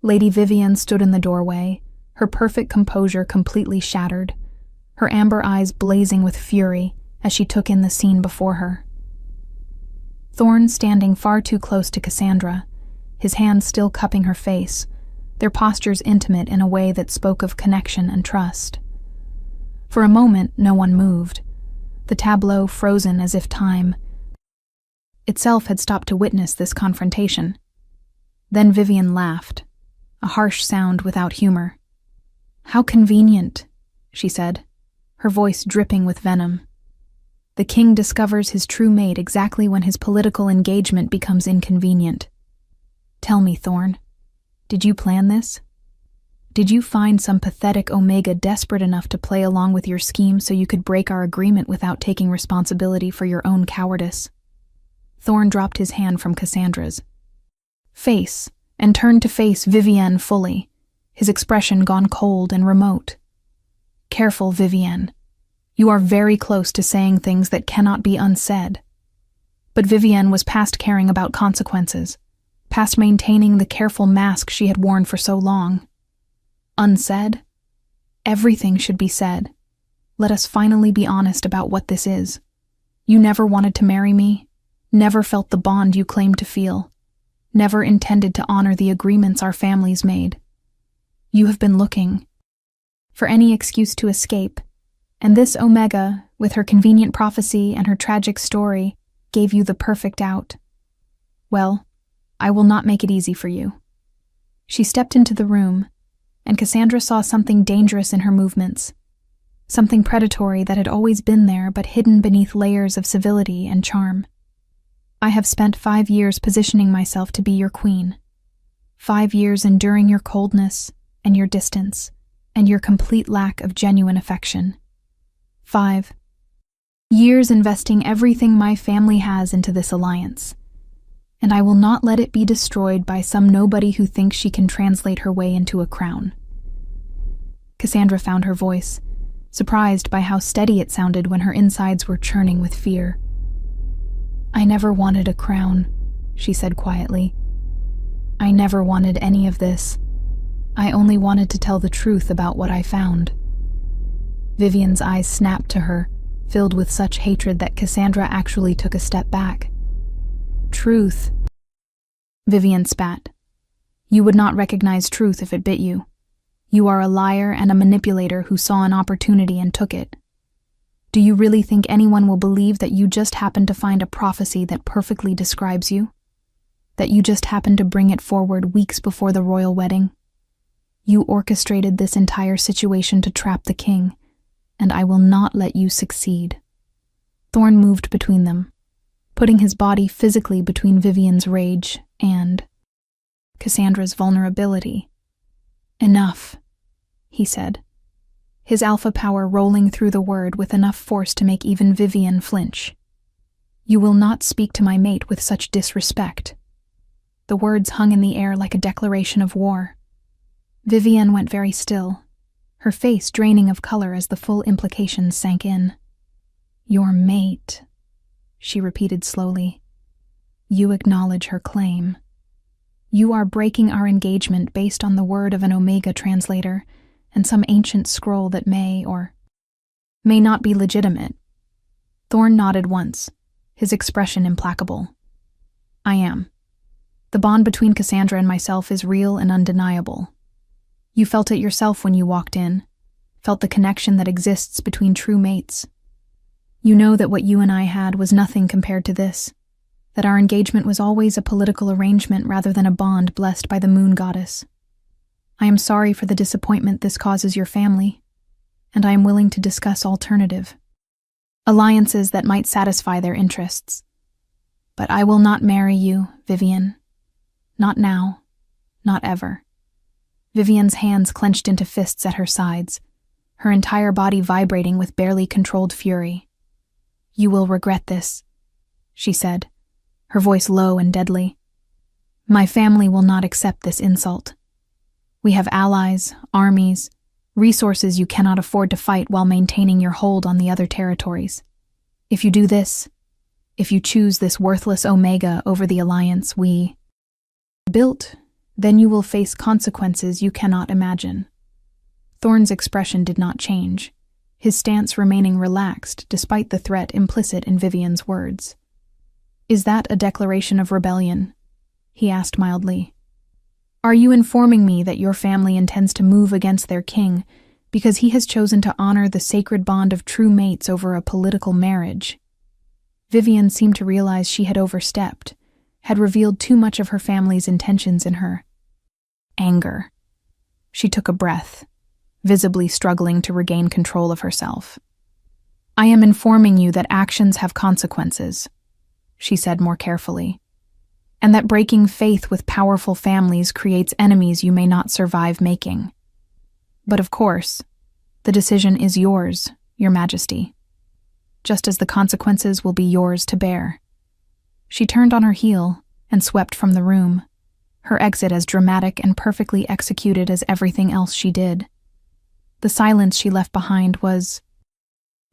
Lady Vivian stood in the doorway, her perfect composure completely shattered, her amber eyes blazing with fury as she took in the scene before her. Thorn standing far too close to Cassandra, his hands still cupping her face, their postures intimate in a way that spoke of connection and trust. For a moment, no one moved, the tableau frozen as if time itself had stopped to witness this confrontation. Then Vivian laughed, a harsh sound without humor. How convenient, she said, her voice dripping with venom. The king discovers his true mate exactly when his political engagement becomes inconvenient. Tell me, Thorn, did you plan this? Did you find some pathetic Omega desperate enough to play along with your scheme so you could break our agreement without taking responsibility for your own cowardice? Thorn dropped his hand from Cassandra's face and turned to face Vivienne fully, his expression gone cold and remote. Careful, Vivienne. You are very close to saying things that cannot be unsaid. But Vivienne was past caring about consequences, past maintaining the careful mask she had worn for so long. Unsaid? Everything should be said. Let us finally be honest about what this is. You never wanted to marry me, never felt the bond you claimed to feel, never intended to honor the agreements our families made. You have been looking for any excuse to escape, and this Omega, with her convenient prophecy and her tragic story, gave you the perfect out. Well, I will not make it easy for you. She stepped into the room, and Cassandra saw something dangerous in her movements, something predatory that had always been there but hidden beneath layers of civility and charm. I have spent 5 years positioning myself to be your queen. 5 years enduring your coldness and your distance and your complete lack of genuine affection. 5 years investing everything my family has into this alliance, and I will not let it be destroyed by some nobody who thinks she can translate her way into a crown." Cassandra found her voice, surprised by how steady it sounded when her insides were churning with fear. "I never wanted a crown," she said quietly. "I never wanted any of this. I only wanted to tell the truth about what I found." Vivian's eyes snapped to her, filled with such hatred that Cassandra actually took a step back. "Truth?" Vivian spat. "You would not recognize truth if it bit you. You are a liar and a manipulator who saw an opportunity and took it. Do you really think anyone will believe that you just happened to find a prophecy that perfectly describes you? That you just happened to bring it forward weeks before the royal wedding? You orchestrated this entire situation to trap the king, and I will not let you succeed." Thorn moved between them, putting his body physically between Vivian's rage and Cassandra's vulnerability. "Enough," he said, his alpha power rolling through the word with enough force to make even Vivian flinch. "You will not speak to my mate with such disrespect." The words hung in the air like a declaration of war. Vivian went very still, her face draining of color as the full implications sank in. "Your mate," she repeated slowly. "You acknowledge her claim. You are breaking our engagement based on the word of an Omega translator and some ancient scroll that may or may not be legitimate." Thorn nodded once, his expression implacable. "I am. The bond between Cassandra and myself is real and undeniable. You felt it yourself when you walked in, felt the connection that exists between true mates. You know that what you and I had was nothing compared to this, that our engagement was always a political arrangement rather than a bond blessed by the moon goddess. I am sorry for the disappointment this causes your family, and I am willing to discuss alternative alliances that might satisfy their interests. But I will not marry you, Vivian. Not now, not ever." Vivian's hands clenched into fists at her sides, her entire body vibrating with barely controlled fury. "You will regret this," she said, her voice low and deadly. "My family will not accept this insult. We have allies, armies, resources you cannot afford to fight while maintaining your hold on the other territories. If you do this, if you choose this worthless Omega over the alliance we built, then you will face consequences you cannot imagine." Thorn's expression did not change, his stance remaining relaxed despite the threat implicit in Vivian's words. "Is that a declaration of rebellion?" he asked mildly. "Are you informing me that your family intends to move against their king because he has chosen to honor the sacred bond of true mates over a political marriage?" Vivian seemed to realize she had overstepped, had revealed too much of her family's intentions in her anger. She took a breath, visibly struggling to regain control of herself. "I am informing you that actions have consequences," she said more carefully, "and that breaking faith with powerful families creates enemies you may not survive making. But of course, the decision is yours, Your Majesty, just as the consequences will be yours to bear." She turned on her heel and swept from the room, her exit as dramatic and perfectly executed as everything else she did. The silence she left behind was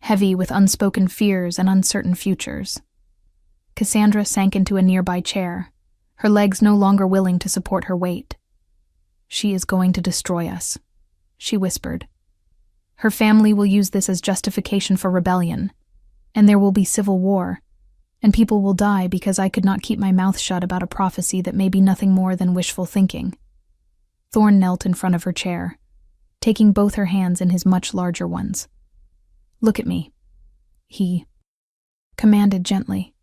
heavy with unspoken fears and uncertain futures. Cassandra sank into a nearby chair, her legs no longer willing to support her weight. "She is going to destroy us," she whispered. "Her family will use this as justification for rebellion, and there will be civil war, and people will die because I could not keep my mouth shut about a prophecy that may be nothing more than wishful thinking." Thorn knelt in front of her chair, taking both her hands in his much larger ones. "Look at me," he commanded gently.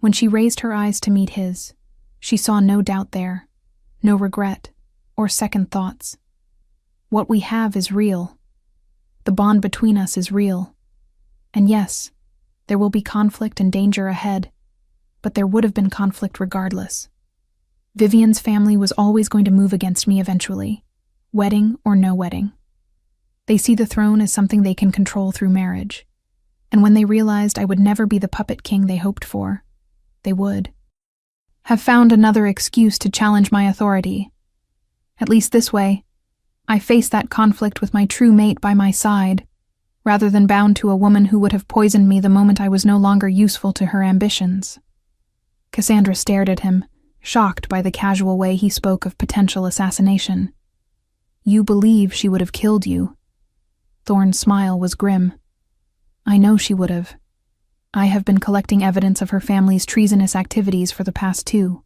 When she raised her eyes to meet his, she saw no doubt there, no regret, or second thoughts. "What we have is real. The bond between us is real. And yes, there will be conflict and danger ahead, but there would have been conflict regardless. Vivian's family was always going to move against me eventually, wedding or no wedding. They see the throne as something they can control through marriage, and when they realized I would never be the puppet king they hoped for, they would. have found another excuse to challenge my authority. At least this way, I face that conflict with my true mate by my side, rather than bound to a woman who would have poisoned me the moment I was no longer useful to her ambitions. Cassandra stared at him, shocked by the casual way he spoke of potential assassination. You believe she would have killed you. Thorne's smile was grim. I know she would have. I have been collecting evidence of her family's treasonous activities for the past 2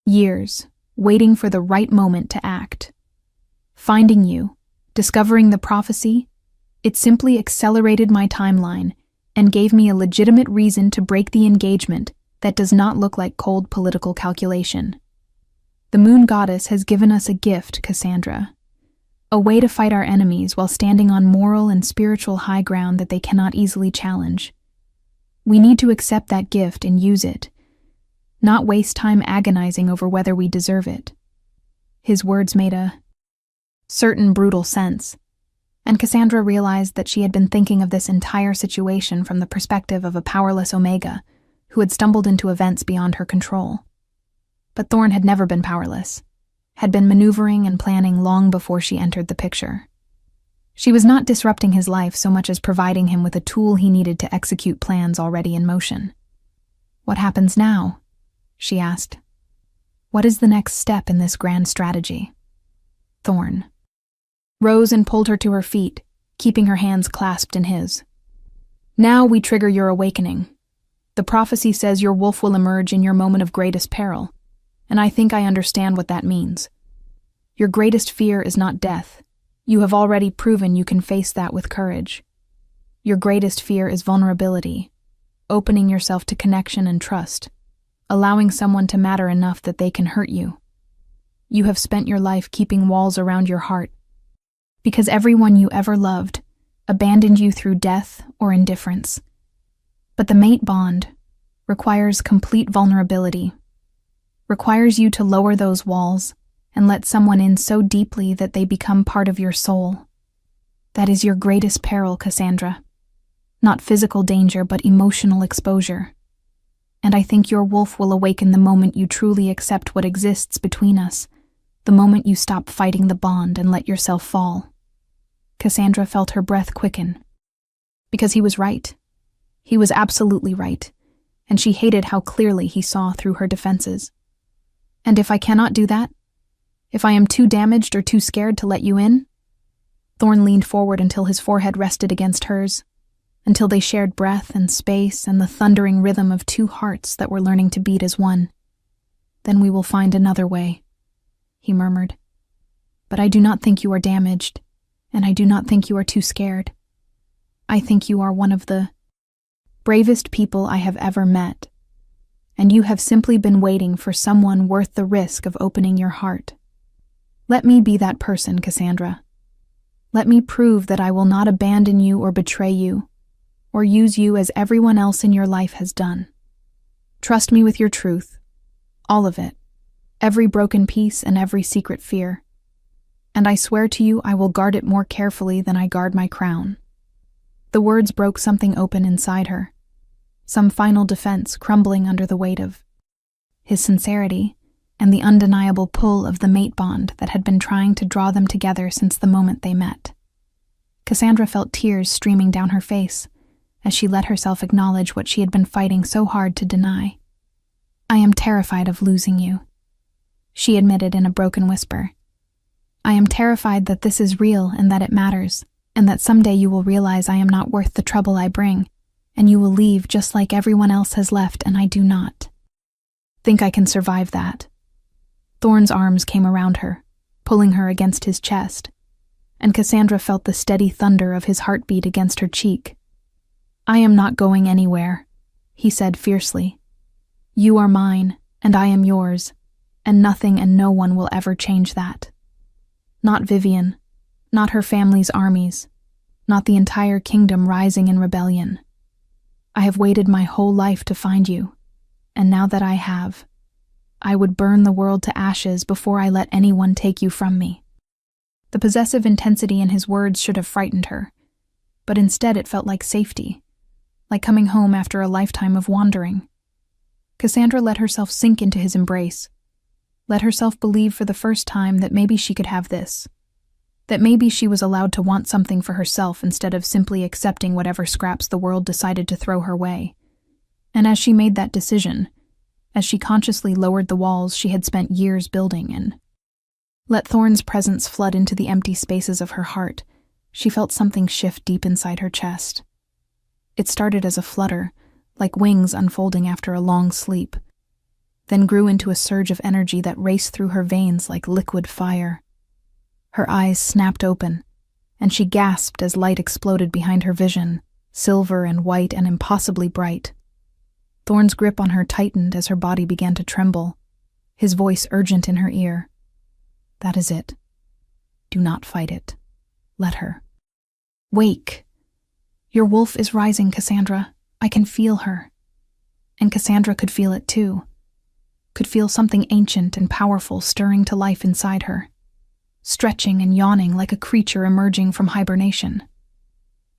years, waiting for the right moment to act. Finding you, discovering the prophecy, it simply accelerated my timeline and gave me a legitimate reason to break the engagement that does not look like cold political calculation. The moon goddess has given us a gift, Cassandra. A way to fight our enemies while standing on moral and spiritual high ground that they cannot easily challenge. We need to accept that gift and use it, not waste time agonizing over whether we deserve it. His words made a certain brutal sense, and Cassandra realized that she had been thinking of this entire situation from the perspective of a powerless Omega who had stumbled into events beyond her control. But Thorne had never been powerless, had been maneuvering and planning long before she entered the picture. She was not disrupting his life so much as providing him with a tool he needed to execute plans already in motion. What happens now? She asked. What is the next step in this grand strategy? Thorne rose and pulled her to her feet, keeping her hands clasped in his. Now we trigger your awakening. The prophecy says your wolf will emerge in your moment of greatest peril, and I think I understand what that means. Your greatest fear is not death. You have already proven you can face that with courage. Your greatest fear is vulnerability, opening yourself to connection and trust, allowing someone to matter enough that they can hurt you. You have spent your life keeping walls around your heart, because everyone you ever loved abandoned you through death or indifference. But the mate bond requires complete vulnerability, requires you to lower those walls and let someone in so deeply that they become part of your soul. That is your greatest peril, Cassandra. Not physical danger, but emotional exposure. And I think your wolf will awaken the moment you truly accept what exists between us, the moment you stop fighting the bond and let yourself fall. Cassandra felt her breath quicken. Because he was right. He was absolutely right, and she hated how clearly he saw through her defenses. And if I cannot do that? If I am too damaged or too scared to let you in? Thorne leaned forward until his forehead rested against hers, until they shared breath and space and the thundering rhythm of 2 hearts that were learning to beat as one. Then we will find another way, he murmured. But I do not think you are damaged, and I do not think you are too scared. I think you are one of the bravest people I have ever met, and you have simply been waiting for someone worth the risk of opening your heart. Let me be that person, Cassandra. Let me prove that I will not abandon you or betray you, or use you as everyone else in your life has done. Trust me with your truth, all of it, every broken piece and every secret fear. And I swear to you I will guard it more carefully than I guard my crown. The words broke something open inside her, some final defense crumbling under the weight of his sincerity and the undeniable pull of the mate bond that had been trying to draw them together since the moment they met. Cassandra felt tears streaming down her face as she let herself acknowledge what she had been fighting so hard to deny. I am terrified of losing you, she admitted in a broken whisper. I am terrified that this is real and that it matters, and that someday you will realize I am not worth the trouble I bring, and you will leave just like everyone else has left and I do not. Think I can survive that? Thorne's arms came around her, pulling her against his chest, and Cassandra felt the steady thunder of his heartbeat against her cheek. I am not going anywhere, he said fiercely. You are mine, and I am yours, and nothing and no one will ever change that. Not Vivian, not her family's armies, not the entire kingdom rising in rebellion. I have waited my whole life to find you, and now that I have, I would burn the world to ashes before I let anyone take you from me. The possessive intensity in his words should have frightened her, but instead it felt like safety, like coming home after a lifetime of wandering. Cassandra let herself sink into his embrace, let herself believe for the first time that maybe she could have this, that maybe she was allowed to want something for herself instead of simply accepting whatever scraps the world decided to throw her way. And as she made that decision, as she consciously lowered the walls she had spent years building and let Thorn's presence flood into the empty spaces of her heart, she felt something shift deep inside her chest. It started as a flutter, like wings unfolding after a long sleep, then grew into a surge of energy that raced through her veins like liquid fire. Her eyes snapped open, and she gasped as light exploded behind her vision, silver and white and impossibly bright. Thorn's grip on her tightened as her body began to tremble, his voice urgent in her ear. "That is it. Do not fight it. Let her. Wake! Your wolf is rising, Cassandra. I can feel her." And Cassandra could feel it too. Could feel something ancient and powerful stirring to life inside her, stretching and yawning like a creature emerging from hibernation.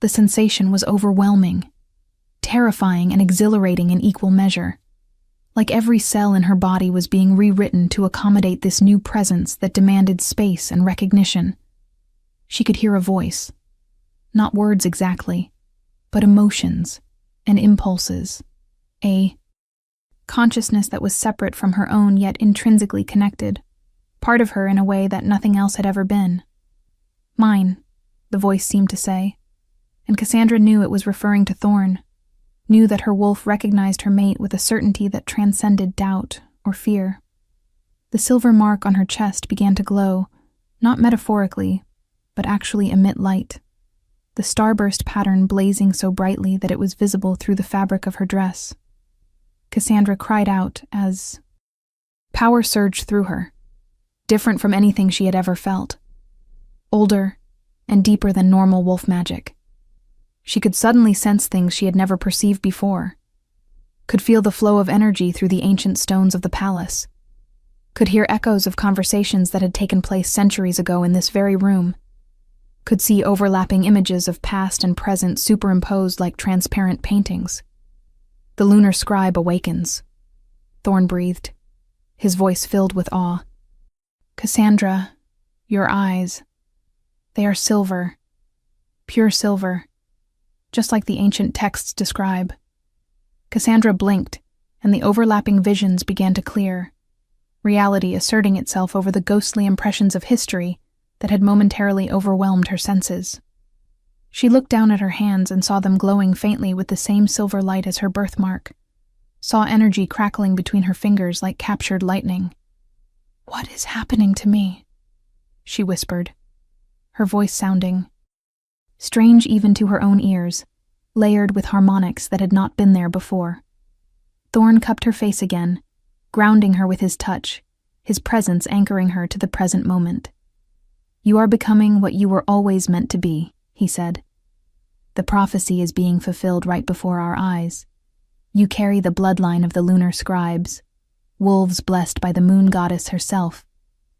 The sensation was overwhelming, terrifying and exhilarating in equal measure. Like every cell in her body was being rewritten to accommodate this new presence that demanded space and recognition. She could hear a voice. Not words exactly, but emotions and impulses. A consciousness that was separate from her own yet intrinsically connected, part of her in a way that nothing else had ever been. "Mine," the voice seemed to say, and Cassandra knew it was referring to Thorn, knew that her wolf recognized her mate with a certainty that transcended doubt or fear. The silver mark on her chest began to glow, not metaphorically, but actually emit light, the starburst pattern blazing so brightly that it was visible through the fabric of her dress. Cassandra cried out as power surged through her, different from anything she had ever felt, older and deeper than normal wolf magic. She could suddenly sense things she had never perceived before, could feel the flow of energy through the ancient stones of the palace, could hear echoes of conversations that had taken place centuries ago in this very room, could see overlapping images of past and present superimposed like transparent paintings. "The lunar scribe awakens," Thorn breathed, his voice filled with awe. "Cassandra, your eyes, they are silver, pure silver, just like the ancient texts describe." Cassandra blinked, and the overlapping visions began to clear, reality asserting itself over the ghostly impressions of history that had momentarily overwhelmed her senses. She looked down at her hands and saw them glowing faintly with the same silver light as her birthmark, saw energy crackling between her fingers like captured lightning. "What is happening to me?" she whispered, her voice sounding strange even to her own ears, layered with harmonics that had not been there before. Thorn cupped her face again, grounding her with his touch, his presence anchoring her to the present moment. "You are becoming what you were always meant to be," he said. "The prophecy is being fulfilled right before our eyes. You carry the bloodline of the lunar scribes, wolves blessed by the moon goddess herself,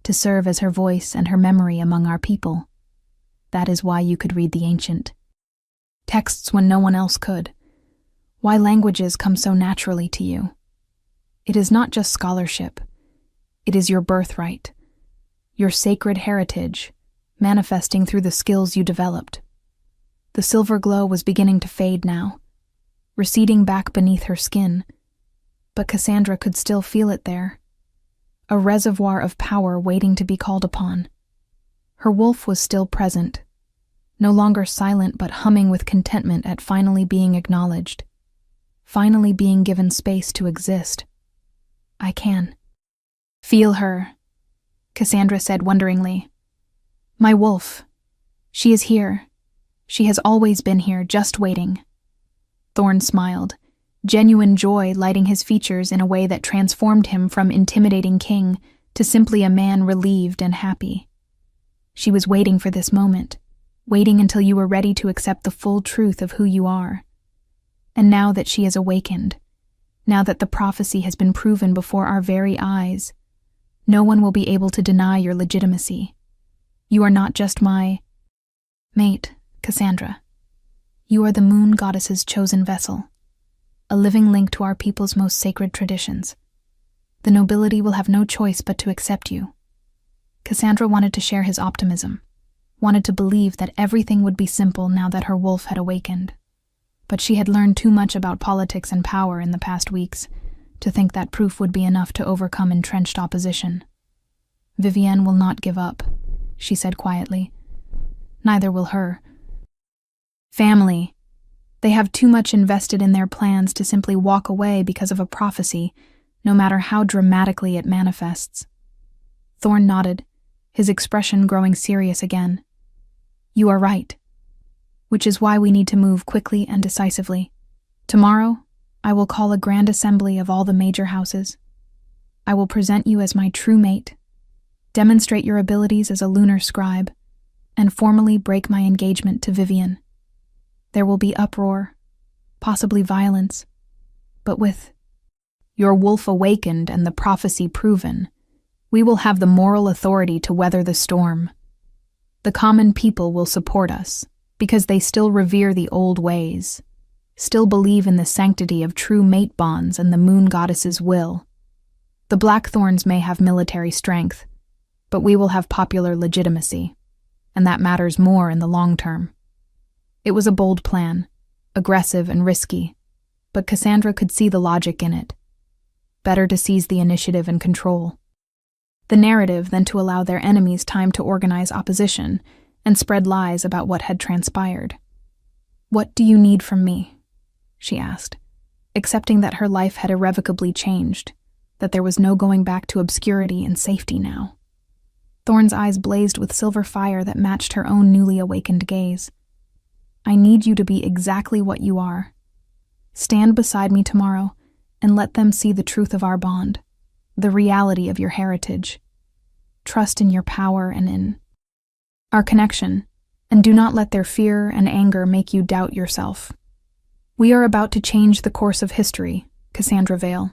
to serve as her voice and her memory among our people. That is why you could read the ancient texts when no one else could, why languages come so naturally to you. It is not just scholarship. It is your birthright, your sacred heritage, manifesting through the skills you developed." The silver glow was beginning to fade now, receding back beneath her skin, but Cassandra could still feel it there, a reservoir of power waiting to be called upon. Her wolf was still present, no longer silent but humming with contentment at finally being acknowledged, finally being given space to exist. "I can feel her," Cassandra said wonderingly. "My wolf. She is here. She has always been here, just waiting." Thorn smiled, genuine joy lighting his features in a way that transformed him from intimidating king to simply a man relieved and happy. "She was waiting for this moment, waiting until you were ready to accept the full truth of who you are. And now that she has awakened, now that the prophecy has been proven before our very eyes, no one will be able to deny your legitimacy. You are not just my mate, Cassandra. You are the moon goddess's chosen vessel. a living link to our people's most sacred traditions. The nobility will have no choice but to accept you." Cassandra wanted to share his optimism, wanted to believe that everything would be simple now that her wolf had awakened. But she had learned too much about politics and power in the past weeks to think that proof would be enough to overcome entrenched opposition. "Vivienne will not give up," she said quietly. "Neither will her. Family. They have too much invested in their plans to simply walk away because of a prophecy, no matter how dramatically it manifests." Thorn nodded, his expression growing serious again. "You are right. Which is why we need to move quickly and decisively. Tomorrow, I will call a grand assembly of all the major houses. I will present you as my true mate, demonstrate your abilities as a lunar scribe, and formally break my engagement to Vivienne. There will be uproar, possibly violence, but with your wolf awakened and the prophecy proven, we will have the moral authority to weather the storm. The common people will support us, because they still revere the old ways, still believe in the sanctity of true mate bonds and the moon goddess's will. The Blackthorns may have military strength, but we will have popular legitimacy, and that matters more in the long term." It was a bold plan, aggressive and risky, but Cassandra could see the logic in it. Better to seize the initiative and control the narrative than to allow their enemies time to organize opposition and spread lies about what had transpired. "What do you need from me?" she asked, accepting that her life had irrevocably changed, that there was no going back to obscurity and safety now. Thorn's eyes blazed with silver fire that matched her own newly awakened gaze. "I need you to be exactly what you are. Stand beside me tomorrow and let them see the truth of our bond, the reality of your heritage. Trust in your power and in our connection, and do not let their fear and anger make you doubt yourself. We are about to change the course of history, Cassandra Vale.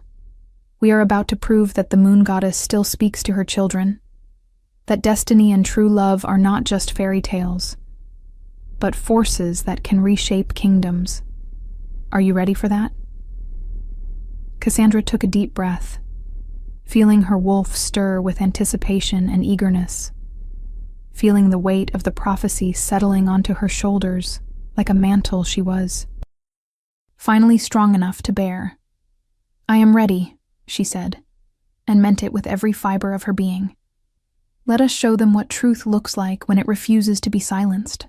We are about to prove that the moon goddess still speaks to her children, that destiny and true love are not just fairy tales, but forces that can reshape kingdoms. Are you ready for that?" Cassandra took a deep breath, feeling her wolf stir with anticipation and eagerness, feeling the weight of the prophecy settling onto her shoulders like a mantle she was finally strong enough to bear. "I am ready," she said, and meant it with every fiber of her being. "Let us show them what truth looks like when it refuses to be silenced."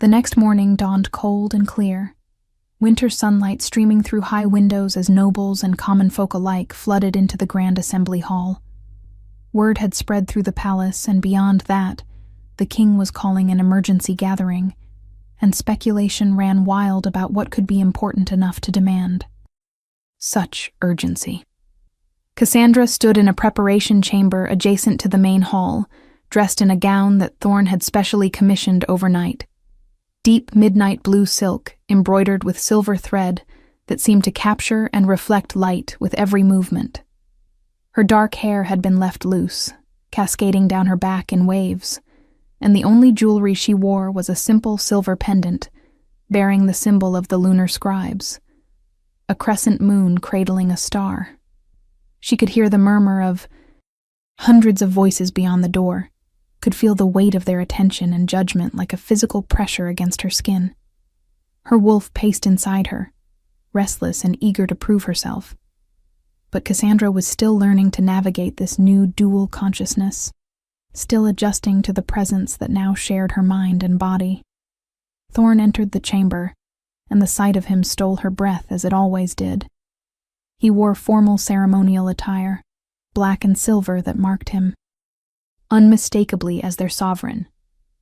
The next morning dawned cold and clear, winter sunlight streaming through high windows as nobles and common folk alike flooded into the grand assembly hall. Word had spread through the palace, and beyond that, the king was calling an emergency gathering, and speculation ran wild about what could be important enough to demand such urgency. Cassandra stood in a preparation chamber adjacent to the main hall, dressed in a gown that Thorn had specially commissioned overnight. Deep midnight blue silk, embroidered with silver thread that seemed to capture and reflect light with every movement. Her dark hair had been left loose, cascading down her back in waves, and the only jewelry she wore was a simple silver pendant bearing the symbol of the lunar scribes, a crescent moon cradling a star. She could hear the murmur of hundreds of voices beyond the door, could feel the weight of their attention and judgment like a physical pressure against her skin. Her wolf paced inside her, restless and eager to prove herself. But Cassandra was still learning to navigate this new dual consciousness, still adjusting to the presence that now shared her mind and body. Thorn entered the chamber, and the sight of him stole her breath as it always did. He wore formal ceremonial attire, black and silver that marked him unmistakably as their sovereign,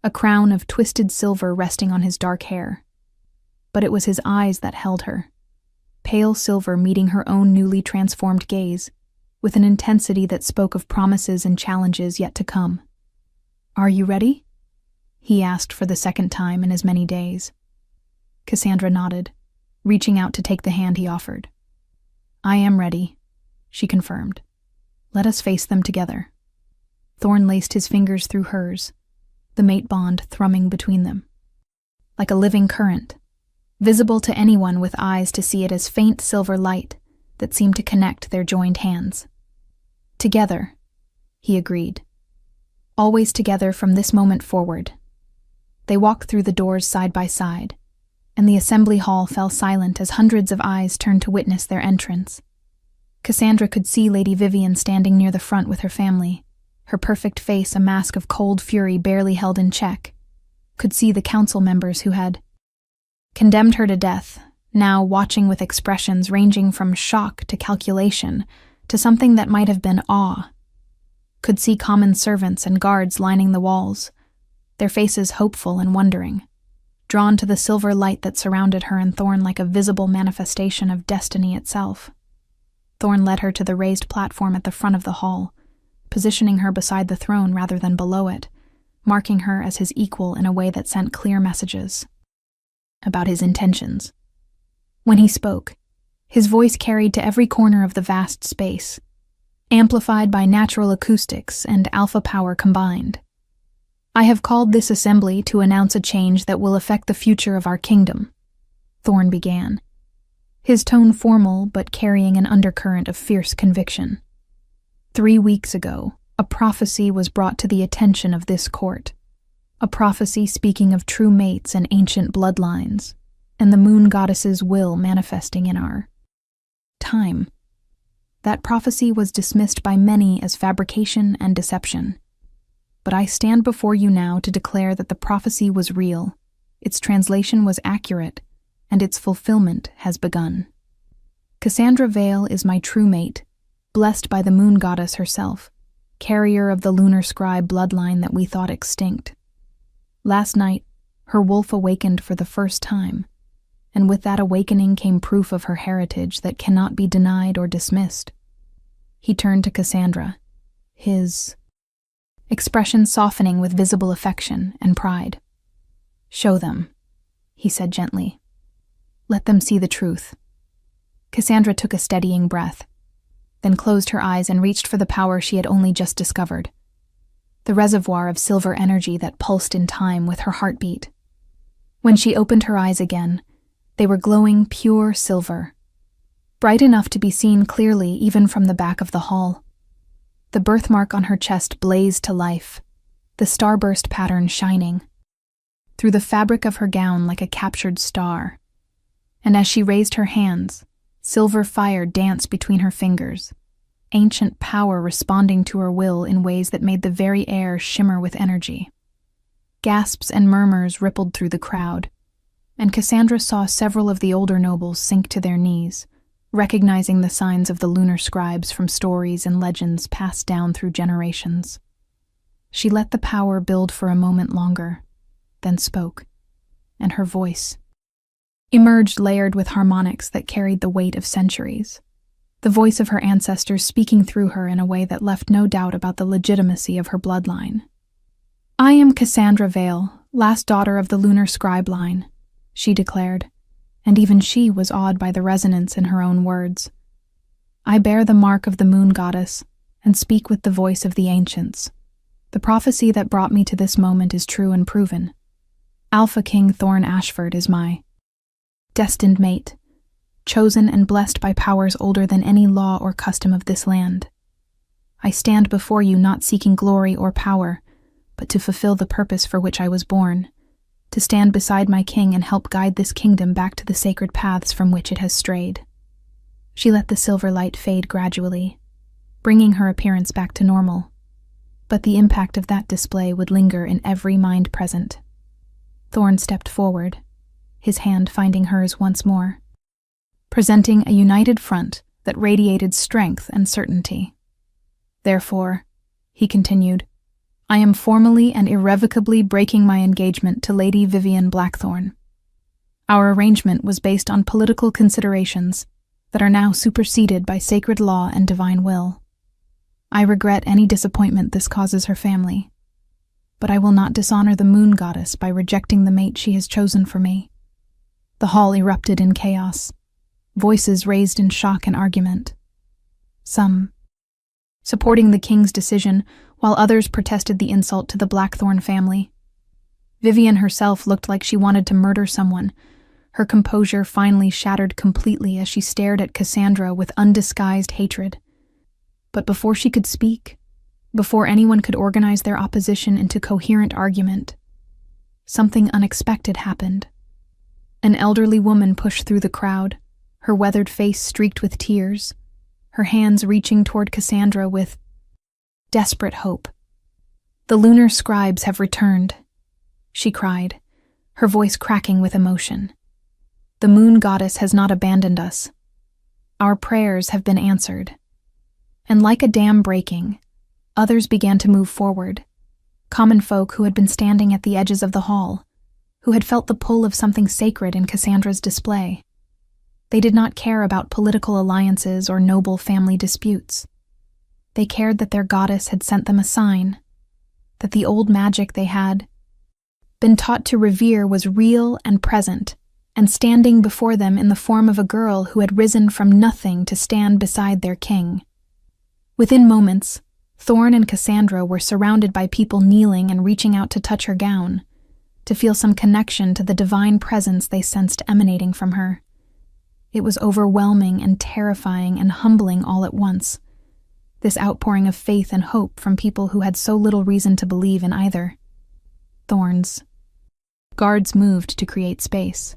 a crown of twisted silver resting on his dark hair. But it was his eyes that held her, pale silver meeting her own newly transformed gaze, with an intensity that spoke of promises and challenges yet to come. "Are you ready?" he asked for the second time in as many days. Cassandra nodded, reaching out to take the hand he offered. "I am ready," she confirmed. "Let us face them together." Thorn laced his fingers through hers, the mate bond thrumming between them. Like a living current, visible to anyone with eyes to see it as faint silver light that seemed to connect their joined hands. Together, he agreed. Always together from this moment forward. They walked through the doors side by side, and the assembly hall fell silent as hundreds of eyes turned to witness their entrance. Cassandra could see Lady Vivian standing near the front with her family, her perfect face a mask of cold fury barely held in check. Could see the council members who had condemned her to death, now watching with expressions ranging from shock to calculation to something that might have been awe. Could see common servants and guards lining the walls, their faces hopeful and wondering, drawn to the silver light that surrounded her and Thorn like a visible manifestation of destiny itself. Thorn led her to the raised platform at the front of the hall, positioning her beside the throne rather than below it, marking her as his equal in a way that sent clear messages about his intentions. When he spoke, his voice carried to every corner of the vast space, amplified by natural acoustics and alpha power combined. I have called this assembly to announce a change that will affect the future of our kingdom, Thorn began, his tone formal but carrying an undercurrent of fierce conviction. 3 weeks ago, a prophecy was brought to the attention of this court, a prophecy speaking of true mates and ancient bloodlines, and the moon goddess's will manifesting in our time. That prophecy was dismissed by many as fabrication and deception. But I stand before you now to declare that the prophecy was real, its translation was accurate, and its fulfillment has begun. Cassandra Vale is my true mate, blessed by the moon goddess herself, carrier of the lunar scribe bloodline that we thought extinct. Last night, her wolf awakened for the first time, and with that awakening came proof of her heritage that cannot be denied or dismissed. He turned to Cassandra, his expression softening with visible affection and pride. "Show them," he said gently. "Let them see the truth." Cassandra took a steadying breath, then closed her eyes and reached for the power she had only just discovered, the reservoir of silver energy that pulsed in time with her heartbeat. When she opened her eyes again, they were glowing pure silver, bright enough to be seen clearly even from the back of the hall. The birthmark on her chest blazed to life, the starburst pattern shining through the fabric of her gown like a captured star. And as she raised her hands, silver fire danced between her fingers, ancient power responding to her will in ways that made the very air shimmer with energy. Gasps and murmurs rippled through the crowd, and Cassandra saw several of the older nobles sink to their knees, recognizing the signs of the lunar scribes from stories and legends passed down through generations. She let the power build for a moment longer, then spoke, and her voice emerged layered with harmonics that carried the weight of centuries, the voice of her ancestors speaking through her in a way that left no doubt about the legitimacy of her bloodline. "I am Cassandra Vale, last daughter of the lunar scribe line," she declared, and even she was awed by the resonance in her own words. "I bear the mark of the moon goddess and speak with the voice of the ancients. The prophecy that brought me to this moment is true and proven. Alpha King Thorn Ashford is my destined mate, chosen and blessed by powers older than any law or custom of this land. I stand before you not seeking glory or power, but to fulfill the purpose for which I was born, to stand beside my king and help guide this kingdom back to the sacred paths from which it has strayed." She let the silver light fade gradually, bringing her appearance back to normal, but the impact of that display would linger in every mind present. Thorn stepped forward, his hand finding hers once more, presenting a united front that radiated strength and certainty. "Therefore," he continued, "I am formally and irrevocably breaking my engagement to Lady Vivian Blackthorn. Our arrangement was based on political considerations that are now superseded by sacred law and divine will. I regret any disappointment this causes her family, but I will not dishonor the moon goddess by rejecting the mate she has chosen for me." The hall erupted in chaos, voices raised in shock and argument. Some supporting the king's decision, while others protested the insult to the Blackthorn family. Vivian herself looked like she wanted to murder someone, her composure finally shattered completely as she stared at Cassandra with undisguised hatred. But before she could speak, before anyone could organize their opposition into coherent argument, something unexpected happened. An elderly woman pushed through the crowd, her weathered face streaked with tears, her hands reaching toward Cassandra with desperate hope. "The lunar scribes have returned," she cried, her voice cracking with emotion. "The moon goddess has not abandoned us. Our prayers have been answered." And like a dam breaking, others began to move forward, common folk who had been standing at the edges of the hall, who had felt the pull of something sacred in Cassandra's display. They did not care about political alliances or noble family disputes. They cared that their goddess had sent them a sign, that the old magic they had been taught to revere was real and present, and standing before them in the form of a girl who had risen from nothing to stand beside their king. Within moments, Thorn and Cassandra were surrounded by people kneeling and reaching out to touch her gown, to feel some connection to the divine presence they sensed emanating from her. It was overwhelming and terrifying and humbling all at once, this outpouring of faith and hope from people who had so little reason to believe in either. Thorn's guards moved to create space,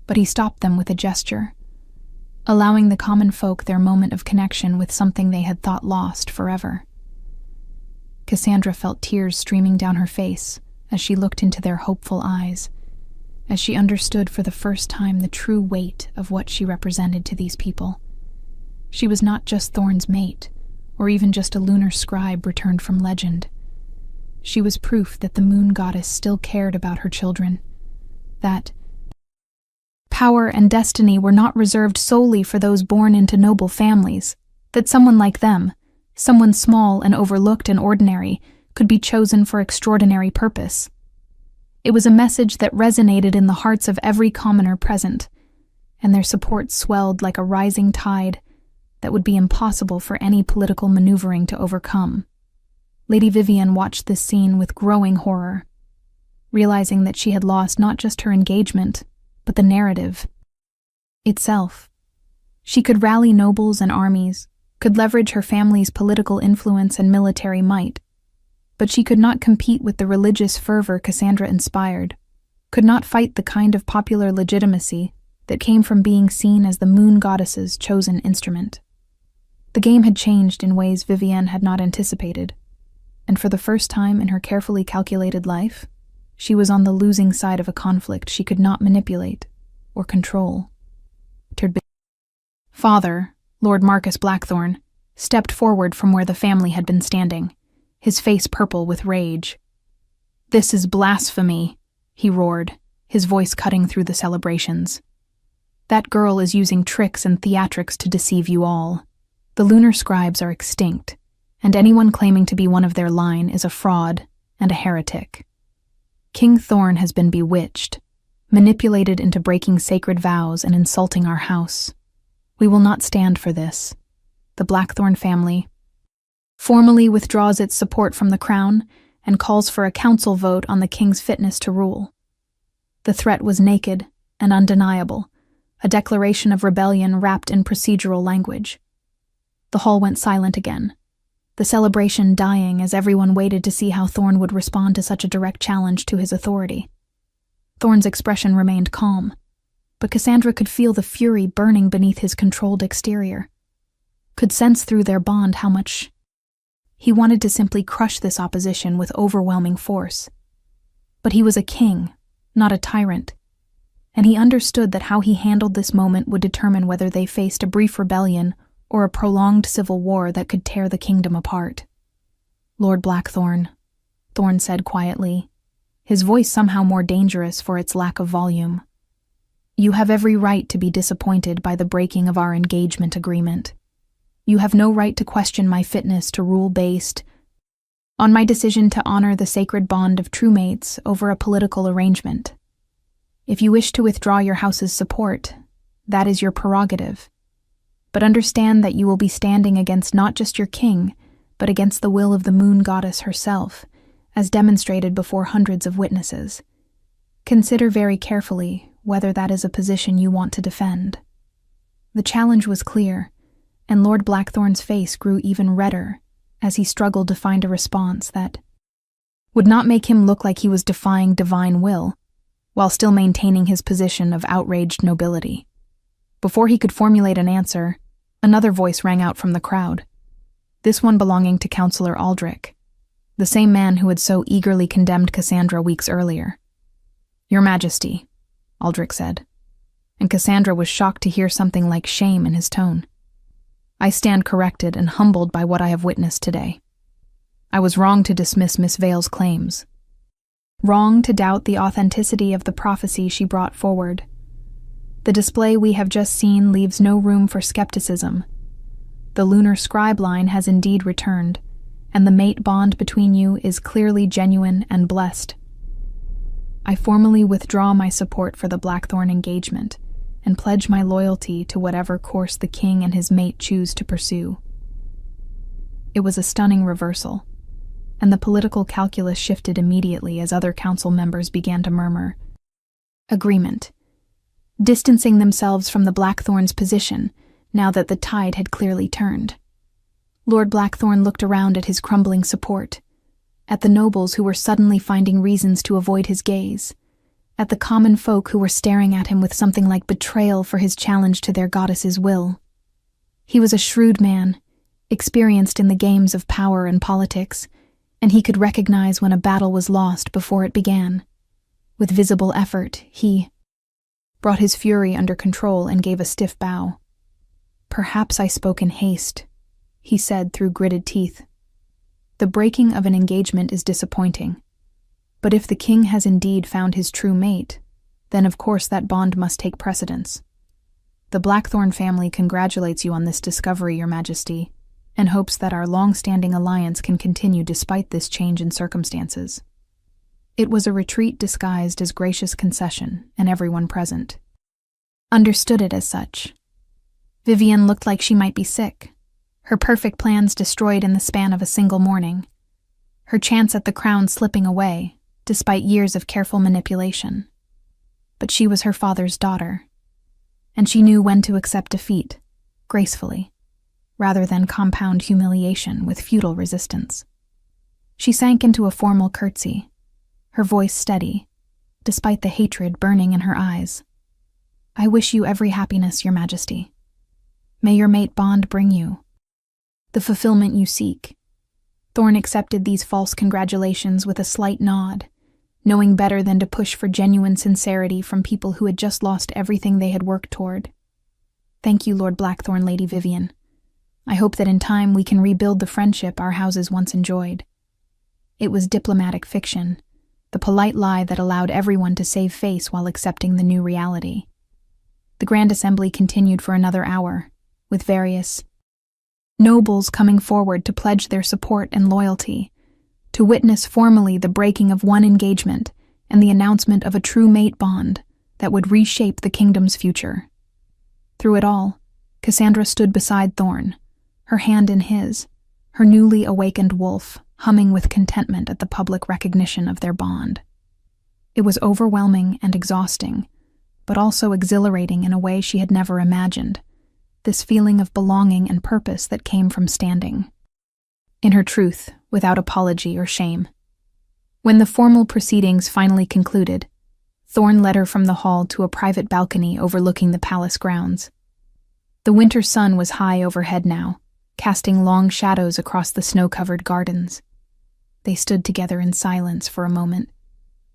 but he stopped them with a gesture, allowing the common folk their moment of connection with something they had thought lost forever. Cassandra felt tears streaming down her face as she looked into their hopeful eyes, as she understood for the first time the true weight of what she represented to these people. She was not just Thorn's mate, or even just a lunar scribe returned from legend. She was proof that the moon goddess still cared about her children, that power and destiny were not reserved solely for those born into noble families, that someone like them, someone small and overlooked and ordinary, could be chosen for extraordinary purpose. It was a message that resonated in the hearts of every commoner present, and their support swelled like a rising tide that would be impossible for any political maneuvering to overcome. Lady Vivian watched this scene with growing horror, realizing that she had lost not just her engagement, but the narrative itself. She could rally nobles and armies, could leverage her family's political influence and military might, but she could not compete with the religious fervor Cassandra inspired, could not fight the kind of popular legitimacy that came from being seen as the moon goddess's chosen instrument. The game had changed in ways Vivienne had not anticipated, and for the first time in her carefully calculated life, she was on the losing side of a conflict she could not manipulate or control. Father, Lord Marcus Blackthorn, stepped forward from where the family had been standing, his face purple with rage. "This is blasphemy," he roared, his voice cutting through the celebrations. "That girl is using tricks and theatrics to deceive you all. The lunar scribes are extinct, and anyone claiming to be one of their line is a fraud and a heretic. King Thorn has been bewitched, manipulated into breaking sacred vows and insulting our house. We will not stand for this. The Blackthorn family formally withdraws its support from the crown and calls for a council vote on the king's fitness to rule." The threat was naked and undeniable, a declaration of rebellion wrapped in procedural language. The hall went silent again, the celebration dying as everyone waited to see how Thorn would respond to such a direct challenge to his authority. Thorn's expression remained calm, but Cassandra could feel the fury burning beneath his controlled exterior, could sense through their bond how much he wanted to simply crush this opposition with overwhelming force. But he was a king, not a tyrant, and he understood that how he handled this moment would determine whether they faced a brief rebellion or a prolonged civil war that could tear the kingdom apart. "Lord Blackthorn," Thorn said quietly, his voice somehow more dangerous for its lack of volume. "You have every right to be disappointed by the breaking of our engagement agreement. You have no right to question my fitness to rule based on my decision to honor the sacred bond of true mates over a political arrangement. If you wish to withdraw your house's support, that is your prerogative. But understand that you will be standing against not just your king, but against the will of the moon goddess herself, as demonstrated before hundreds of witnesses. Consider very carefully whether that is a position you want to defend." The challenge was clear, and Lord Blackthorn's face grew even redder as he struggled to find a response that would not make him look like he was defying divine will, while still maintaining his position of outraged nobility. Before he could formulate an answer, another voice rang out from the crowd, this one belonging to Councillor Aldrich, the same man who had so eagerly condemned Cassandra weeks earlier. "Your Majesty," Aldrich said, and Cassandra was shocked to hear something like shame in his tone. "I stand corrected and humbled by what I have witnessed today. I was wrong to dismiss Miss Vale's claims. Wrong to doubt the authenticity of the prophecy she brought forward. The display we have just seen leaves no room for skepticism. The lunar scribe line has indeed returned, and the mate bond between you is clearly genuine and blessed. I formally withdraw my support for the Blackthorn engagement and pledge my loyalty to whatever course the king and his mate choose to pursue." It was a stunning reversal, and the political calculus shifted immediately as other council members began to murmur agreement, distancing themselves from the Blackthorn's position now that the tide had clearly turned. Lord Blackthorn looked around at his crumbling support, at the nobles who were suddenly finding reasons to avoid his gaze, at the common folk who were staring at him with something like betrayal for his challenge to their goddess's will. He was a shrewd man, experienced in the games of power and politics, and he could recognize when a battle was lost before it began. With visible effort, he brought his fury under control and gave a stiff bow. "Perhaps I spoke in haste," he said through gritted teeth. "The breaking of an engagement is disappointing, but if the king has indeed found his true mate, then of course that bond must take precedence. The Blackthorn family congratulates you on this discovery, Your Majesty, and hopes that our long-standing alliance can continue despite this change in circumstances." It was a retreat disguised as gracious concession, and everyone present understood it as such. Vivienne looked like she might be sick, her perfect plans destroyed in the span of a single morning, her chance at the crown slipping away, despite years of careful manipulation. But she was her father's daughter, and she knew when to accept defeat, gracefully, rather than compound humiliation with futile resistance. She sank into a formal curtsy, her voice steady, despite the hatred burning in her eyes. "I wish you every happiness, Your Majesty. May your mate bond bring you the fulfillment you seek." Thorn accepted these false congratulations with a slight nod, knowing better than to push for genuine sincerity from people who had just lost everything they had worked toward. "Thank you, Lord Blackthorn, Lady Vivienne. I hope that in time we can rebuild the friendship our houses once enjoyed." It was diplomatic fiction, the polite lie that allowed everyone to save face while accepting the new reality. The Grand Assembly continued for another hour, with various nobles coming forward to pledge their support and loyalty, to witness formally the breaking of one engagement and the announcement of a true mate bond that would reshape the kingdom's future. Through it all, Cassandra stood beside Thorn, her hand in his, her newly awakened wolf humming with contentment at the public recognition of their bond. It was overwhelming and exhausting, but also exhilarating in a way she had never imagined, this feeling of belonging and purpose that came from standing in her truth, without apology or shame. When the formal proceedings finally concluded, Thorn led her from the hall to a private balcony overlooking the palace grounds. The winter sun was high overhead now, casting long shadows across the snow-covered gardens. They stood together in silence for a moment,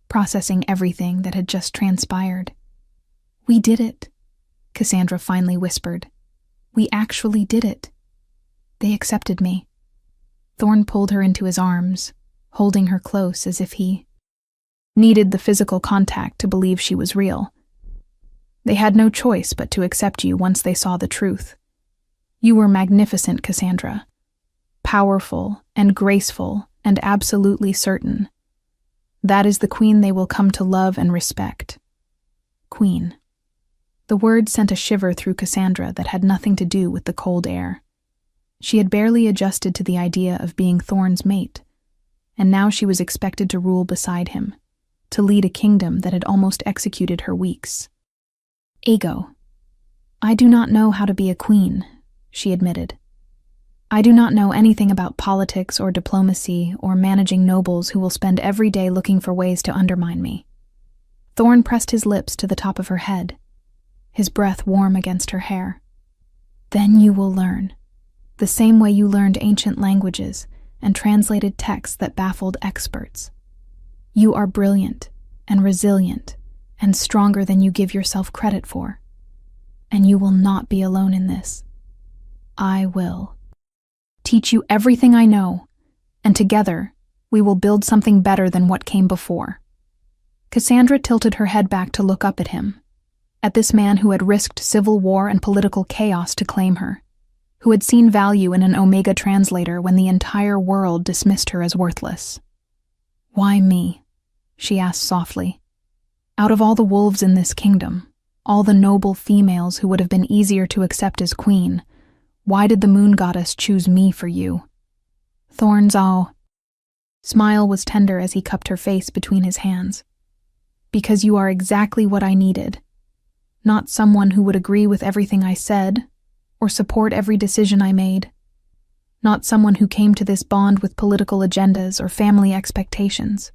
processing everything that had just transpired. "We did it," Cassandra finally whispered. "We actually did it. They accepted me." Thorn pulled her into his arms, holding her close as if he needed the physical contact to believe she was real. "They had no choice but to accept you once they saw the truth. You were magnificent, Cassandra. Powerful and graceful and absolutely certain. That is the queen they will come to love and respect." Queen. The word sent a shiver through Cassandra that had nothing to do with the cold air. She had barely adjusted to the idea of being Thorn's mate, and now she was expected to rule beside him, to lead a kingdom that had almost executed her weeks. Ego. I do not know how to be a queen, she admitted. I do not know anything about politics or diplomacy or managing nobles who will spend every day looking for ways to undermine me. Thorn pressed his lips to the top of her head, his breath warm against her hair. Then you will learn, the same way you learned ancient languages and translated texts that baffled experts. You are brilliant and resilient and stronger than you give yourself credit for. And you will not be alone in this. I will teach you everything I know, and together we will build something better than what came before. Cassandra tilted her head back to look up at him, at this man who had risked civil war and political chaos to claim her, who had seen value in an Omega translator when the entire world dismissed her as worthless. Why me? She asked softly. Out of all the wolves in this kingdom, all the noble females who would have been easier to accept as queen, why did the moon goddess choose me for you? Thorn's smile was tender as he cupped her face between his hands. Because you are exactly what I needed. Not someone who would agree with everything I said, or support every decision I made. Not someone who came to this bond with political agendas or family expectations.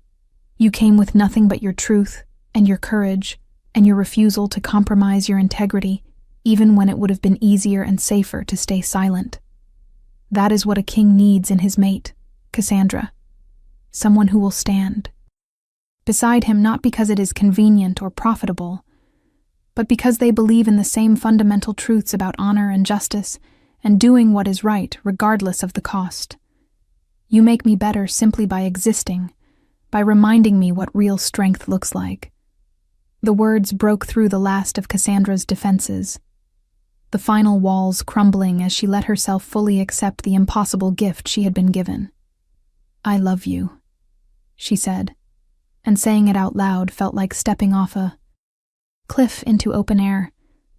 You came with nothing but your truth and your courage and your refusal to compromise your integrity, even when it would have been easier and safer to stay silent. That is what a king needs in his mate, Cassandra. Someone who will stand beside him not because it is convenient or profitable, but because they believe in the same fundamental truths about honor and justice and doing what is right regardless of the cost. You make me better simply by existing, by reminding me what real strength looks like. The words broke through the last of Cassandra's defenses, the final walls crumbling as she let herself fully accept the impossible gift she had been given. I love you, she said, and saying it out loud felt like stepping off a cliff into open air,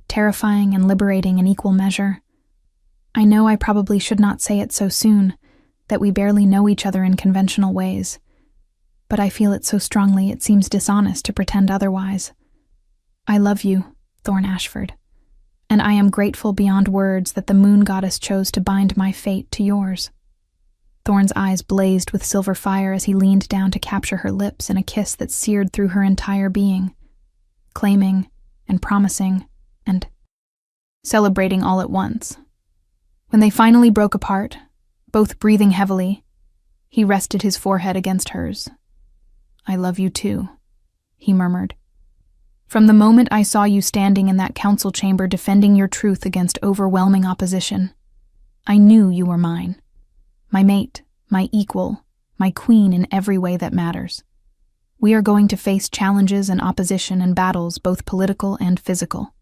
terrifying and liberating in equal measure. I know I probably should not say it so soon, that we barely know each other in conventional ways, but I feel it so strongly it seems dishonest to pretend otherwise. I love you, Thorn Ashford, and I am grateful beyond words that the moon goddess chose to bind my fate to yours. Thorn's eyes blazed with silver fire as he leaned down to capture her lips in a kiss that seared through her entire being, claiming and promising and celebrating all at once. When they finally broke apart, both breathing heavily, he rested his forehead against hers. I love you too, he murmured. From the moment I saw you standing in that council chamber defending your truth against overwhelming opposition, I knew you were mine. My mate, my equal, my queen in every way that matters. We are going to face challenges and opposition and battles, both political and physical.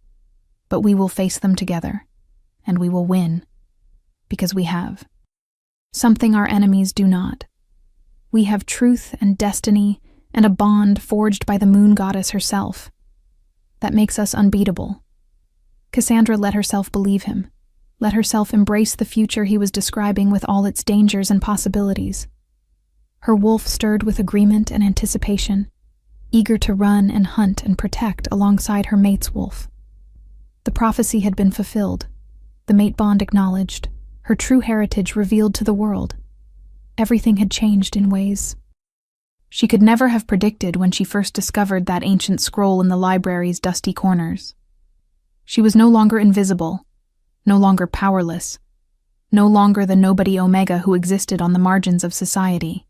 But we will face them together, and we will win, because we have something our enemies do not. We have truth and destiny and a bond forged by the moon goddess herself that makes us unbeatable. Cassandra let herself believe him, let herself embrace the future he was describing with all its dangers and possibilities. Her wolf stirred with agreement and anticipation, eager to run and hunt and protect alongside her mate's wolf. The prophecy had been fulfilled, the mate bond acknowledged, her true heritage revealed to the world. Everything had changed in ways she could never have predicted when she first discovered that ancient scroll in the library's dusty corners. She was no longer invisible, no longer powerless, no longer the nobody Omega who existed on the margins of society.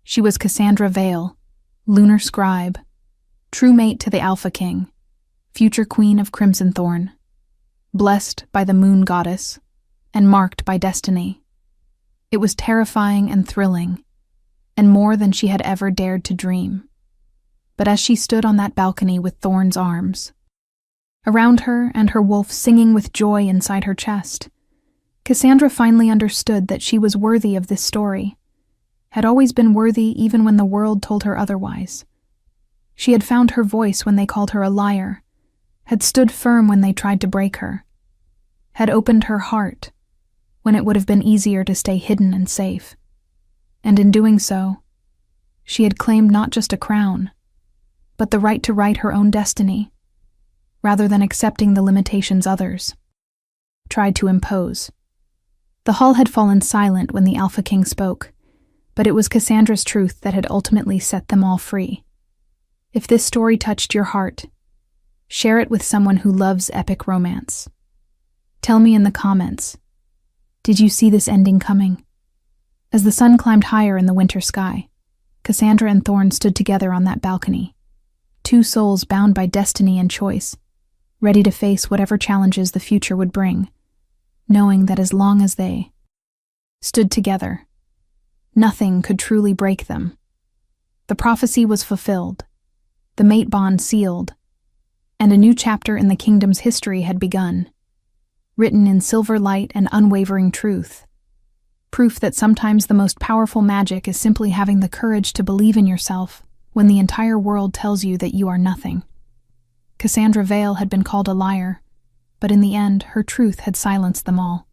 She was Cassandra Vale, lunar scribe, true mate to the Alpha King, future queen of Crimson Thorn, blessed by the moon goddess, and marked by destiny. It was terrifying and thrilling, and more than she had ever dared to dream. But as she stood on that balcony with Thorn's arms, around her and her wolf singing with joy inside her chest, Cassandra finally understood that she was worthy of this story, had always been worthy even when the world told her otherwise. She had found her voice when they called her a liar, had stood firm when they tried to break her, had opened her heart when it would have been easier to stay hidden and safe. And in doing so, she had claimed not just a crown, but the right to write her own destiny, rather than accepting the limitations others tried to impose. The hall had fallen silent when the Alpha King spoke, but it was Cassandra's truth that had ultimately set them all free. If this story touched your heart, share it with someone who loves epic romance. Tell me in the comments, did you see this ending coming? As the sun climbed higher in the winter sky, Cassandra and Thorn stood together on that balcony, two souls bound by destiny and choice, ready to face whatever challenges the future would bring, knowing that as long as they stood together, nothing could truly break them. The prophecy was fulfilled, the mate bond sealed, and a new chapter in the kingdom's history had begun, written in silver light and unwavering truth. Proof that sometimes the most powerful magic is simply having the courage to believe in yourself when the entire world tells you that you are nothing. Cassandra Vale had been called a liar, but in the end, her truth had silenced them all.